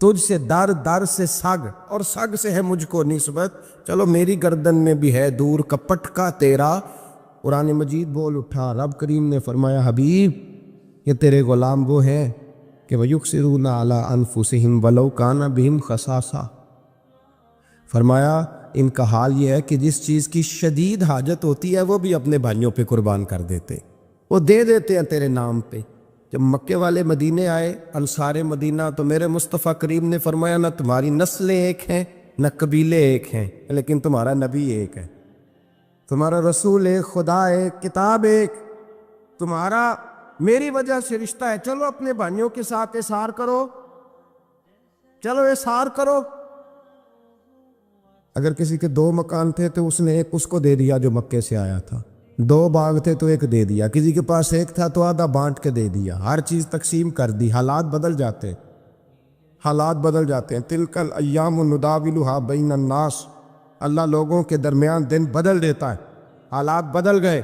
تجھ سے در، در سے سگ اور سگ سے ہے مجھ کو نسبت، چلو میری گردن میں بھی ہے دور کا پٹکا تیرا۔ قرآن مجید بول اٹھا، رب کریم نے فرمایا حبیب یہ تیرے غلام وہ ہیں کہ وَيُكْسِرُونَ عَلَىٰ أَنفُسِهِمْ وَلَوْ كَانَ بِهِمْ خَصَاصَةٌ، فرمایا ان کا حال یہ ہے کہ جس چیز کی شدید حاجت ہوتی ہے وہ بھی اپنے بھائیوں پہ قربان کر دیتے، وہ دے دیتے ہیں تیرے نام پہ۔ جب مکے والے مدینے آئے انصار مدینہ تو میرے مصطفیٰ کریم نے فرمایا نہ تمہاری نسلیں ایک ہیں نہ قبیلے ایک ہیں، لیکن تمہارا نبی ایک ہے، تمہارا رسول ایک، خدا ایک، کتاب ایک، تمہارا میری وجہ سے رشتہ ہے، چلو اپنے بھائیوں کے ساتھ اثار کرو، چلو اثار کرو۔ اگر کسی کے 2 مکان تھے تو اس نے ایک اس کو دے دیا جو مکے سے آیا تھا، 2 باغ تھے تو ایک دے دیا، کسی کے پاس ایک تھا تو آدھا بانٹ کے دے دیا، ہر چیز تقسیم کر دی۔ حالات بدل جاتے، حالات بدل جاتے ہیں، تلک الایام نداولها بین الناس، اللہ لوگوں کے درمیان دن بدل دیتا ہے، حالات بدل گئے،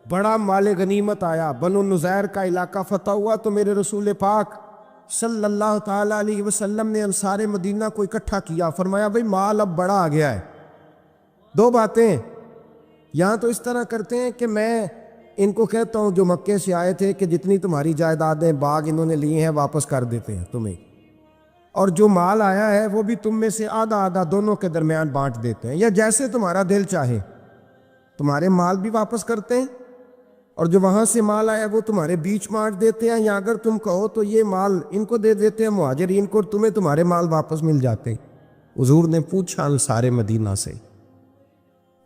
بڑا مال غنیمت آیا، بنو نذیر کا علاقہ فتح ہوا تو میرے رسول پاک صلی اللہ تعالیٰ علیہ وسلم نے انصار مدینہ کو اکٹھا کیا، فرمایا بھئی مال اب بڑا آ گیا ہے، دو باتیں ہیں، یہاں تو اس طرح کرتے ہیں کہ میں ان کو کہتا ہوں جو مکے سے آئے تھے کہ جتنی تمہاری جائیدادیں باغ انہوں نے لیے ہیں واپس کر دیتے ہیں تمہیں، اور جو مال آیا ہے وہ بھی تم میں سے آدھا آدھا دونوں کے درمیان بانٹ دیتے ہیں، یا جیسے تمہارا دل چاہے، تمہارے مال بھی واپس کرتے ہیں اور جو وہاں سے مال آیا وہ تمہارے بیچ بانٹ دیتے ہیں، یا اگر تم کہو تو یہ مال ان کو دے دیتے ہیں مہاجرین کو، تمہیں تمہارے مال واپس مل جاتے ہیں۔ حضور نے پوچھا انصار مدینہ سے،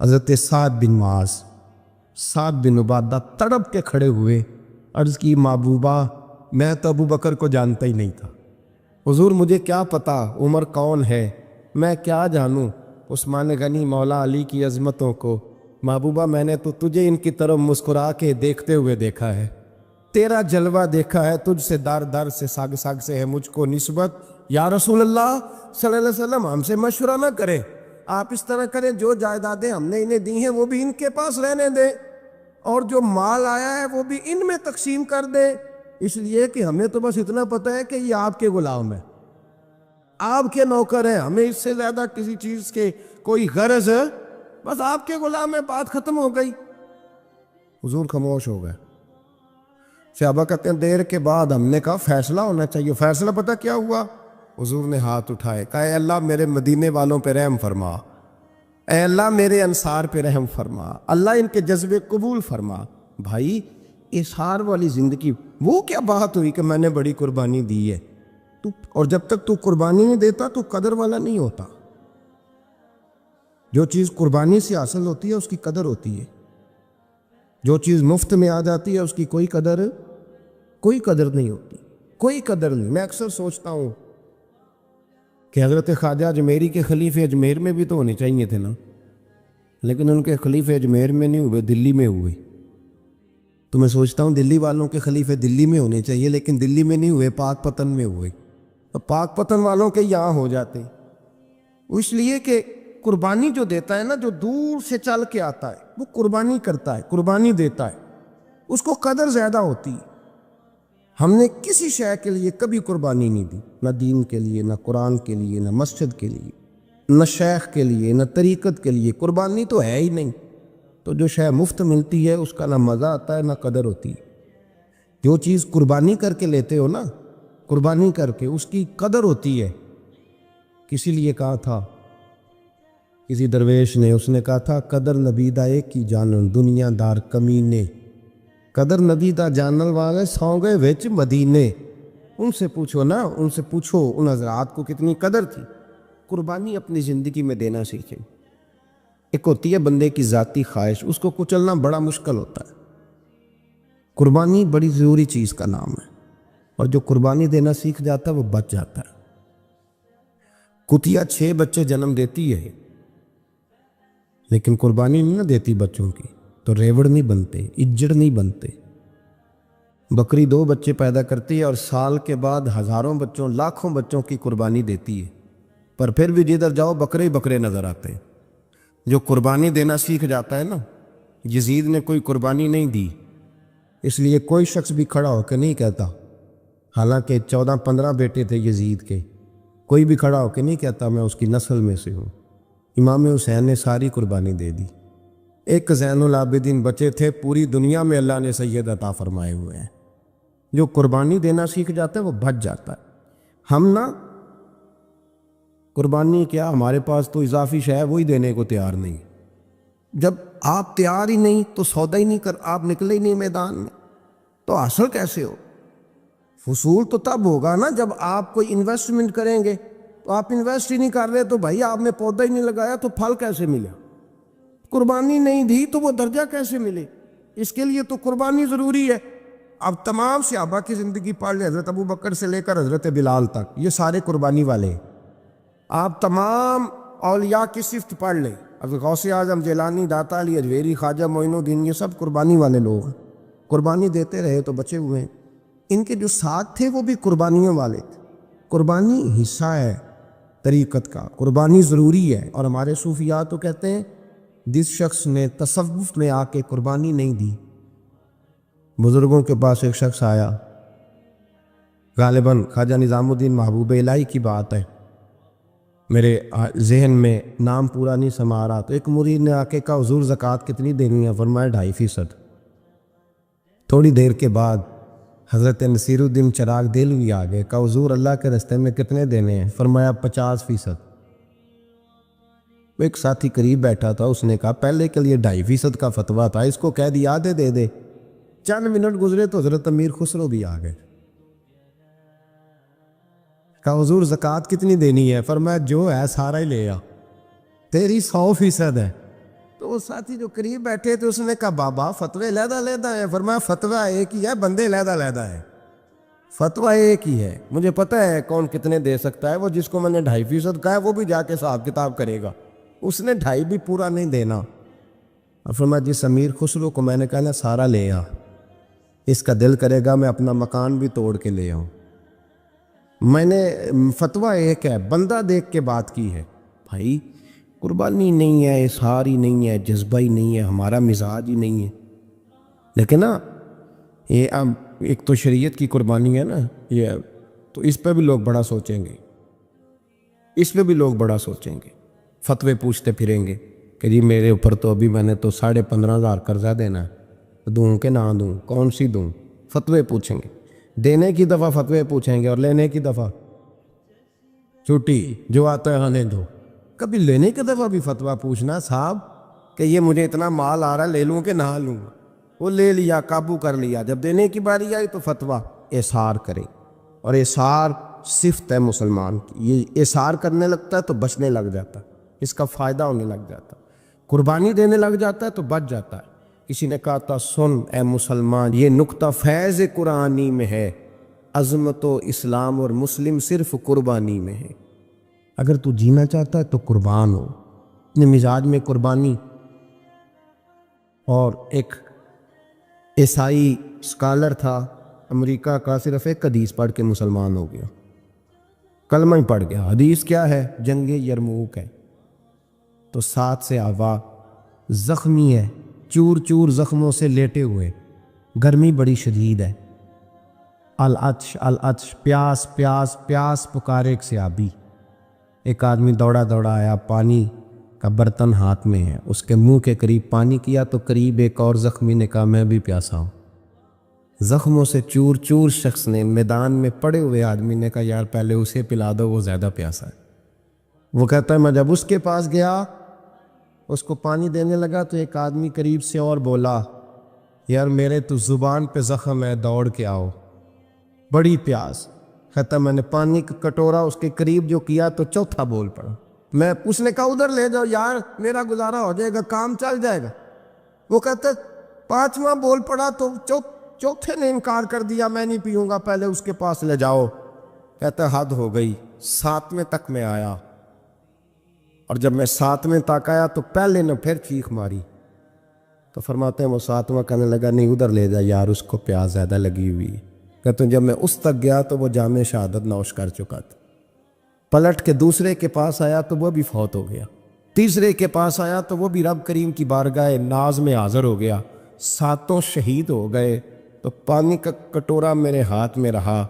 حضرت سعد بن معاذ، سعد بن عبادہ تڑپ کے کھڑے ہوئے، عرض کی محبوبہ میں تو ابو بکر کو جانتا ہی نہیں تھا، حضور مجھے کیا پتا عمر کون ہے، میں کیا جانوں عثمان غنی مولا علی کی عظمتوں کو، محبوبہ میں نے تو تجھے ان کی طرف مسکرا کے دیکھتے ہوئے دیکھا ہے، تیرا جلوہ دیکھا ہے، تجھ سے در در سے ساگ ساگ سے ہے مجھ کو نسبت، یا رسول اللہ صلی اللہ علیہ وسلم ہم سے مشورہ نہ کریں، آپ اس طرح کریں جو جائیدادیں ہم نے انہیں دی ہیں وہ بھی ان کے پاس رہنے دیں، اور جو مال آیا ہے وہ بھی ان میں تقسیم کر دیں، اس لیے کہ ہمیں تو بس اتنا پتہ ہے کہ یہ آپ کے غلام ہیں، آپ کے نوکر ہیں، ہمیں اس سے زیادہ کسی چیز کے کوئی غرض ہے، بس آپ کے غلام ہے، بات ختم ہو گئی۔ حضور خاموش ہو گئے۔ صحابہ کہتے ہیں دیر کے بعد ہم نے کہا فیصلہ ہونا چاہیے، فیصلہ پتہ کیا ہوا؟ حضور نے ہاتھ اٹھائے، کہا اے اللہ میرے مدینے والوں پہ رحم فرما، اے اللہ میرے انصار پہ رحم فرما، اللہ ان کے جذبے قبول فرما۔ بھائی اظہار والی زندگی وہ کیا بات ہوئی کہ میں نے بڑی قربانی دی ہے، اور جب تک تو قربانی نہیں دیتا تو قدر والا نہیں ہوتا۔ جو چیز قربانی سے حاصل ہوتی ہے اس کی قدر ہوتی ہے، جو چیز مفت میں آ جاتی ہے اس کی کوئی قدر نہیں ہوتی، کوئی قدر نہیں۔ میں اکثر سوچتا ہوں کہ حضرت خواجہ اجمیری کے خلیفے اجمیر میں بھی تو ہونے چاہیے تھے نا، لیکن ان کے خلیفے اجمیر میں نہیں ہوئے، دلی میں ہوئے۔ تو میں سوچتا ہوں دلی والوں کے خلیفے دلی میں ہونے چاہیے، لیکن دلی میں نہیں ہوئے، پاک پتن میں ہوئے، تو پاک پتن والوں کے یہاں ہو جاتے، اس لیے کہ قربانی جو دیتا ہے نا، جو دور سے چل کے آتا ہے وہ قربانی کرتا ہے، قربانی دیتا ہے، اس کو قدر زیادہ ہوتی ہے۔ ہم نے کسی شے کے لیے کبھی قربانی نہیں دی، نہ دین کے لیے، نہ قرآن کے لیے، نہ مسجد کے لیے، نہ شیخ کے لیے، نہ طریقت کے لیے، قربانی تو ہے ہی نہیں۔ تو جو شے مفت ملتی ہے اس کا نہ مزہ آتا ہے نہ قدر ہوتی ہے۔ جو چیز قربانی کر کے لیتے ہو نا، قربانی کر کے، اس کی قدر ہوتی ہے۔ کسی لیے کہا تھا کسی درویش نے، اس نے کہا تھا قدر نبی دا ایک کی جانن دنیا دار کمینے، قدر نبی دا جانن والے سو گئے وچ مدینے۔ ان سے پوچھو نا، ان سے پوچھو ان حضرات کو کتنی قدر تھی۔ قربانی اپنی زندگی میں دینا سیکھیں۔ ایک ہوتی ہے بندے کی ذاتی خواہش، اس کو کچلنا بڑا مشکل ہوتا ہے۔ قربانی بڑی ضروری چیز کا نام ہے، اور جو قربانی دینا سیکھ جاتا ہے وہ بچ جاتا ہے۔ کتیا 6 بچے جنم دیتی ہے لیکن قربانی نہیں نہ دیتی بچوں کی، تو ریوڑ نہیں بنتے، اجڑ نہیں بنتے۔ بکری 2 بچے پیدا کرتی ہے اور سال کے بعد ہزاروں بچوں، لاکھوں بچوں کی قربانی دیتی ہے، پر پھر بھی جدھر جاؤ بکرے ہی بکرے نظر آتے ہیں۔ جو قربانی دینا سیکھ جاتا ہے نا، یزید نے کوئی قربانی نہیں دی، اس لیے کوئی شخص بھی کھڑا ہو کے نہیں کہتا، حالانکہ 14-15 بیٹے تھے یزید کے، کوئی بھی کھڑا ہو کے نہیں کہتا میں اس کی نسل میں سے ہوں۔ امام حسین نے ساری قربانی دے دی۔ ایک زین العابدین بچے تھے، پوری دنیا میں اللہ نے سید عطا فرمائے ہوئے ہیں۔ جو قربانی دینا سیکھ جاتا ہے وہ بچ جاتا ہے۔ ہم نا قربانی کیا، ہمارے پاس تو اضافی شے ہے وہی دینے کو تیار نہیں۔ جب آپ تیار ہی نہیں تو سودا ہی نہیں کر، آپ نکلے ہی نہیں میدان میں، تو حاصل کیسے ہو؟ فصول تو تب ہوگا نا جب آپ کوئی انویسٹمنٹ کریں گے، تو آپ انویسٹ ہی نہیں کر رہے تو بھائی آپ نے پودا ہی نہیں لگایا تو پھل کیسے ملا؟ قربانی نہیں دی تو وہ درجہ کیسے ملے؟ اس کے لیے تو قربانی ضروری ہے۔ اب تمام صحابہ کی زندگی پڑھ لیں، حضرت ابو بکر سے لے کر حضرت بلال تک، یہ سارے قربانی والے ہیں۔ آپ تمام اولیاء کی صفت پڑھ لیں، حضرت غوث اعظم، جیلانی، داتا علی اجویری، خواجہ معین الدین، یہ سب قربانی والے لوگ ہیں۔ قربانی دیتے رہے تو بچے ہوئے ہیں۔ ان کے جو ساتھ تھے وہ بھی قربانیوں والے تھے۔ قربانی حصہ ہے طریقت کا، قربانی ضروری ہے۔ اور ہمارے صوفیاء تو کہتے ہیں جس شخص نے تصوف میں آ کے قربانی نہیں دی، بزرگوں کے پاس ایک شخص آیا، غالباً خواجہ نظام الدین محبوب الہی کی بات ہے، میرے ذہن میں نام پورا نہیں سما رہا، تو ایک مرید نے آ کے کہا حضور زکوٰۃ کتنی دینی ہے؟ فرمایا 2.5%۔ تھوڑی دیر کے بعد حضرت نصیر الدین چراغ دہلوی آ گئے، کہا حضور اللہ کے راستے میں کتنے دینے ہیں؟ فرمایا 50%۔ ایک ساتھی قریب بیٹھا تھا، اس نے کہا پہلے کے لیے 2.5% کا فتویٰ تھا، اس کو کہہ دیا آدھے دے دے۔ چند منٹ گزرے تو حضرت امیر خسرو بھی آ گئے، کہا حضور زکوٰۃ کتنی دینی ہے؟ فرمایا جو ہے سارا ہی لے آ، تیری 100% ہے۔ تو وہ ساتھی جو قریب بیٹھے تھے اس نے کہا بابا فتوے علیحدہ علیحدہ ہے۔ فرمایا فتویٰ ایک ہی ہے، بندے علیحدہ علیحدہ ہے، فتویٰ ایک ہی ہے، مجھے پتہ ہے کون کتنے دے سکتا ہے، وہ جس کو میں نے 2.5% کہا ہے وہ بھی جا کے حساب کتاب کرے گا، اس نے 2.5 بھی پورا نہیں دینا۔ اور فرمایا جس امیر خسرو کو میں نے کہا نا سارا لے آ، اس کا دل کرے گا میں اپنا مکان بھی توڑ کے لے آؤں۔ میں نے فتویٰ ایک ہے، بندہ دیکھ کے بات کی ہے۔ بھائی قربانی نہیں ہے، اظہار ہی نہیں ہے، جذبہ ہی نہیں ہے، ہمارا مزاج ہی نہیں ہے، لیکن نا یہ اب ایک تو شریعت کی قربانی ہے نا یہ، تو اس پہ بھی لوگ بڑا سوچیں گے، اس پہ بھی لوگ بڑا سوچیں گے، فتوے پوچھتے پھریں گے کہ جی میرے اوپر تو ابھی میں نے تو 15,500 قرضہ دینا ہے، دوں کہ نہ دوں، کون سی دوں؟ فتوے پوچھیں گے، دینے کی دفعہ فتوے پوچھیں گے اور لینے کی دفعہ چھٹی جو آتا ہے آنے دو۔ کبھی لینے کی دفعہ بھی فتویٰ پوچھنا صاحب کہ یہ مجھے اتنا مال آ رہا ہے لے لوں کہ نہ لوں، وہ لے لیا قابو کر لیا، جب دینے کی باری آئی تو فتویٰ اظہار کرے، اور اظہار صفت ہے مسلمان کی، یہ اظہار کرنے لگتا ہے تو بچنے لگ جاتا ہے، اس کا فائدہ ہونے لگ جاتا ہے، قربانی دینے لگ جاتا ہے تو بچ جاتا ہے۔ کسی نے کہا تھا سن اے مسلمان یہ نقطہ فیض قرآنی میں ہے، عظمت و اسلام اور مسلم صرف قربانی میں ہے۔ اگر تو جینا چاہتا ہے تو قربان ہو، اپنے مزاج میں قربانی۔ اور ایک عیسائی اسکالر تھا امریکہ کا، صرف ایک حدیث پڑھ کے مسلمان ہو گیا، کلمہ ہی پڑھ گیا۔ حدیث کیا ہے؟ جنگ یرموک ہے، تو 7 سے آوا زخمی ہے، چور چور زخموں سے لیٹے ہوئے، گرمی بڑی شدید ہے، العطش العطش، پیاس پیاس پیاس پکارے ایک صحابی۔ ایک آدمی دوڑا دوڑا آیا، پانی کا برتن ہاتھ میں ہے، اس کے منہ کے قریب پانی کیا تو قریب ایک اور زخمی نے کہا میں بھی پیاسا ہوں۔ زخموں سے چور چور شخص نے، میدان میں پڑے ہوئے آدمی نے کہا یار پہلے اسے پلا دو، وہ زیادہ پیاسا ہے۔ وہ کہتا ہے میں جب اس کے پاس گیا اس کو پانی دینے لگا تو ایک آدمی قریب سے اور بولا یار میرے تو زبان پہ زخم ہے، دوڑ کے آؤ، بڑی پیاس۔ کہتا میں نے پانی کا کٹورا اس کے قریب جو کیا تو چوتھا بول پڑا، اس نے کہا ادھر لے جاؤ یار میرا گزارا ہو جائے گا، کام چل جائے گا۔ وہ کہتا 5واں بول پڑا تو چوتھے نے انکار کر دیا، میں نہیں پیوں گا، پہلے اس کے پاس لے جاؤ۔ کہتا حد ہو گئی، 7ویں تک میں آیا، اور جب میں 7ویں تک آیا تو پہلے نے پھر چیخ ماری، تو فرماتے ہیں وہ 7واں کہنے لگا نہیں ادھر لے جا یار اس کو پیاس زیادہ لگی ہوئی۔ کہتے ہیں جب میں اس تک گیا تو وہ جام شہادت نوش کر چکا تھا۔ پلٹ کے دوسرے کے پاس آیا تو وہ بھی فوت ہو گیا، تیسرے کے پاس آیا تو وہ بھی رب کریم کی بارگاہ ناز میں حاضر ہو گیا، 7 شہید ہو گئے۔ تو پانی کا کٹورا میرے ہاتھ میں رہا،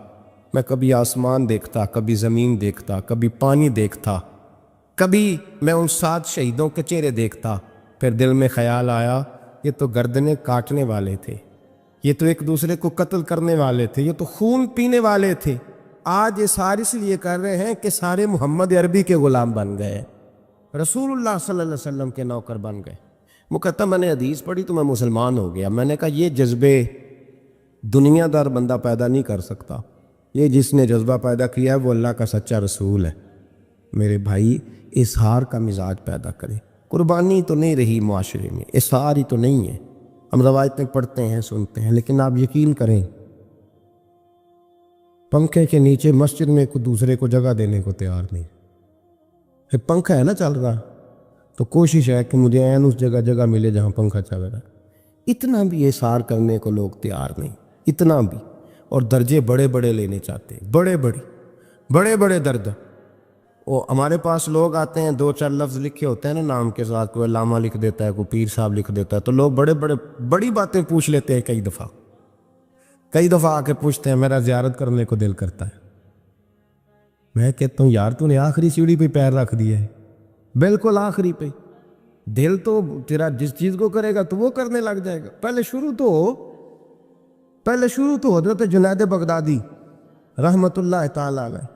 میں کبھی آسمان دیکھتا، کبھی زمین دیکھتا، کبھی پانی دیکھتا، کبھی میں ان 7 شہیدوں کے چہرے دیکھتا، پھر دل میں خیال آیا یہ تو گردنیں کاٹنے والے تھے، یہ تو ایک دوسرے کو قتل کرنے والے تھے، یہ تو خون پینے والے تھے، آج یہ سارے اس لیے کر رہے ہیں کہ سارے محمد عربی کے غلام بن گئے، رسول اللہ صلی اللہ علیہ وسلم کے نوکر بن گئے۔ وہ کہتا میں نے حدیث پڑھی تو میں مسلمان ہو گیا۔ میں نے کہا یہ جذبے دنیا دار بندہ پیدا نہیں کر سکتا، یہ جس نے جذبہ پیدا کیا ہے وہ اللہ کا سچا رسول ہے۔ میرے بھائی اظہار کا مزاج پیدا کرے، قربانی تو نہیں رہی معاشرے میں، اظہار ہی تو نہیں ہے، ہم روایتیں پڑھتے ہیں سنتے ہیں، لیکن آپ یقین کریں پنکھے کے نیچے مسجد میں کوئی دوسرے کو جگہ دینے کو تیار نہیں۔ پنکھا ہے نا چل رہا تو کوشش ہے کہ مجھے عین اس جگہ ملے جہاں پنکھا چل رہا ہے، اتنا بھی اظہار کرنے کو لوگ تیار نہیں، اتنا بھی، اور درجے بڑے بڑے لینے چاہتے ہیں، بڑے بڑے درجہ۔ وہ ہمارے پاس لوگ آتے ہیں 2-4 لفظ لکھے ہوتے ہیں نا نام کے ساتھ، کوئی علامہ لکھ دیتا ہے، کوئی پیر صاحب لکھ دیتا ہے، تو لوگ بڑی باتیں پوچھ لیتے ہیں کئی دفعہ، کئی دفعہ آ کے پوچھتے ہیں میرا زیارت کرنے کو دل کرتا ہے. میں کہتا ہوں یار تو نے آخری سیڑھی پہ پیر رکھ دیا ہے, بالکل آخری پہ. دل تو تیرا جس چیز کو کرے گا تو وہ کرنے لگ جائے گا. پہلے شروع تو حضرت جنید بغدادی رحمت اللہ تعالیٰ علیہ,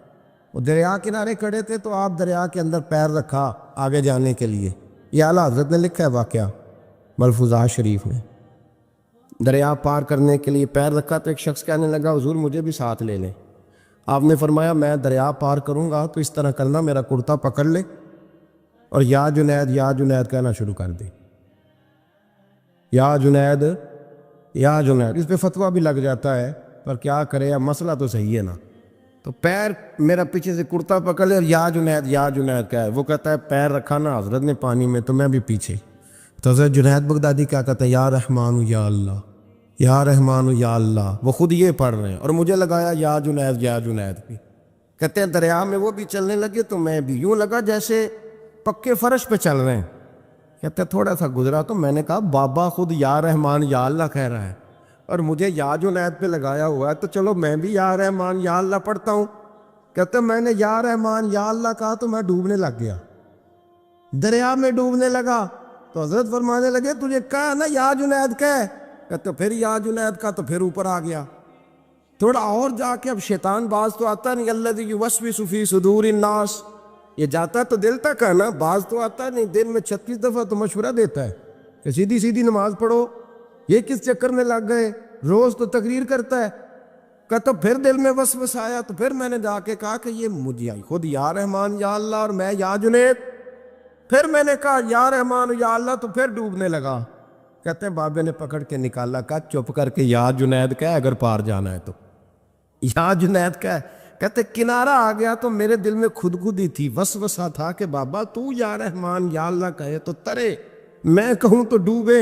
وہ دریا کنارے کھڑے تھے تو آپ دریا کے اندر پیر رکھا آگے جانے کے لیے. یہ اعلیٰ حضرت نے لکھا ہے واقعہ ملفوظات شریف میں. دریا پار کرنے کے لیے پیر رکھا تو ایک شخص کہنے لگا حضور مجھے بھی ساتھ لے لیں. آپ نے فرمایا میں دریا پار کروں گا تو اس طرح کرنا, میرا کرتا پکڑ لے اور یا جنید کہنا شروع کر دے. یا جنید. اس پہ فتویٰ بھی لگ جاتا ہے پر کیا کرے, اب مسئلہ تو صحیح ہے نا. تو پیر میرا پیچھے سے کرتا پکڑ لے اور یا جنید کہا ہے. وہ کہتا ہے پیر رکھا نا حضرت نے پانی میں تو میں بھی پیچھے. تو حضرت جنید بغدادی کیا کہتا ہے یا رحمان یا اللہ, یا رحمان یا اللہ. وہ خود یہ پڑھ رہے ہیں اور مجھے لگایا یا جنید بھی. کہتے ہیں دریا میں وہ بھی چلنے لگے تو میں بھی, یوں لگا جیسے پکے فرش پہ چل رہے ہیں. کہتے ہیں تھوڑا سا گزرا تو میں نے کہا بابا خود یا رحمان یا اللہ کہہ رہا ہے اور مجھے یا جنید پہ لگایا ہوا ہے, تو چلو میں بھی یا رحمان یا اللہ پڑھتا ہوں. کہتے ہیں میں نے یا رحمان یا اللہ کہا تو میں ڈوبنے لگ گیا, دریا میں ڈوبنے لگا. تو حضرت فرمانے لگے تجھے کہا نا یا جنید کہہ. کہتے پھر یا جنید کا تو پھر اوپر آ گیا. تھوڑا اور جا کے اب شیطان باز تو آتا نہیں, الذی یوسوس فی صدور الناس, یہ جاتا تو دل تک ہے نا, باز تو آتا نہیں. دن میں 36 دفعہ تو مشورہ دیتا ہے کہ سیدھی نماز پڑھو, یہ کس چکر میں لگ گئے, روز تو تقریر کرتا ہے. کہتا پھر دل میں وسوسہ آیا تو پھر میں نے جا کے کہا کہ یہ مجھے خود یا رحمان یا اللہ اور میں یا جنید. پھر میں نے کہا یا رحمان یا اللہ تو پھر ڈوبنے لگا. کہتے ہیں بابے نے پکڑ کے نکالا, کہا چپ کر کے یا جنید کہہ اگر پار جانا ہے تو. یا جنید کہہ. کہتے کنارہ آ گیا تو میرے دل میں خودی تھی, وسوسہ تھا کہ بابا تو یا رحمان یا اللہ کہے تو ترے, میں کہوں تو ڈوبے.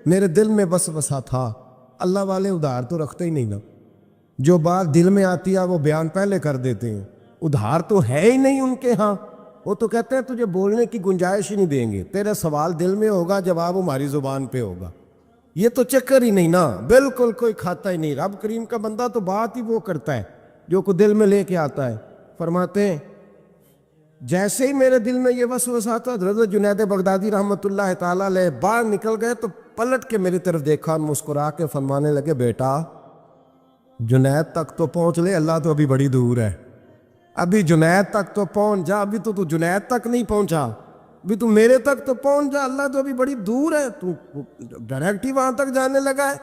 میرے دل میں وسوسہ تھا. اللہ والے ادھار تو رکھتے ہی نہیں نا, جو بات دل میں آتی ہے وہ بیان پہلے کر دیتے ہیں. ادھار تو ہے ہی نہیں ان کے ہاں. وہ تو کہتے ہیں تجھے بولنے کی گنجائش ہی نہیں دیں گے, تیرا سوال دل میں ہوگا جواب ہماری زبان پہ ہوگا. یہ تو چکر ہی نہیں نا, بالکل کوئی کھاتا ہی نہیں. رب کریم کا بندہ تو بات ہی وہ کرتا ہے جو کو دل میں لے کے آتا ہے. فرماتے ہیں جیسے ہی میرے دل میں یہ وسوسہ تھا, حضرت جنید بغدادی رحمت اللہ تعالیٰ علیہ باہر نکل گئے تو پلٹ کے میری طرف دیکھا اور مسکرا کے فرمانے لگے بیٹا جنید تک تو پہنچ لے, اللہ تو ابھی بڑی دور ہے. ابھی جنید تک تو پہنچ جا, ابھی تو جنید تک نہیں پہنچا, ابھی تو میرے تک تو پہنچ جا, اللہ تو ابھی بڑی دور ہے. تو ڈائریکٹ ہی وہاں تک جانے لگا ہے,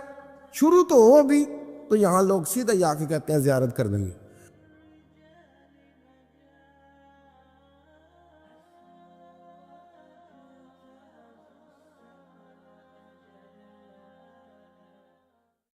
شروع تو ہو ابھی. تو یہاں لوگ سیدھا جا کے کہتے ہیں زیارت کر دیں گے.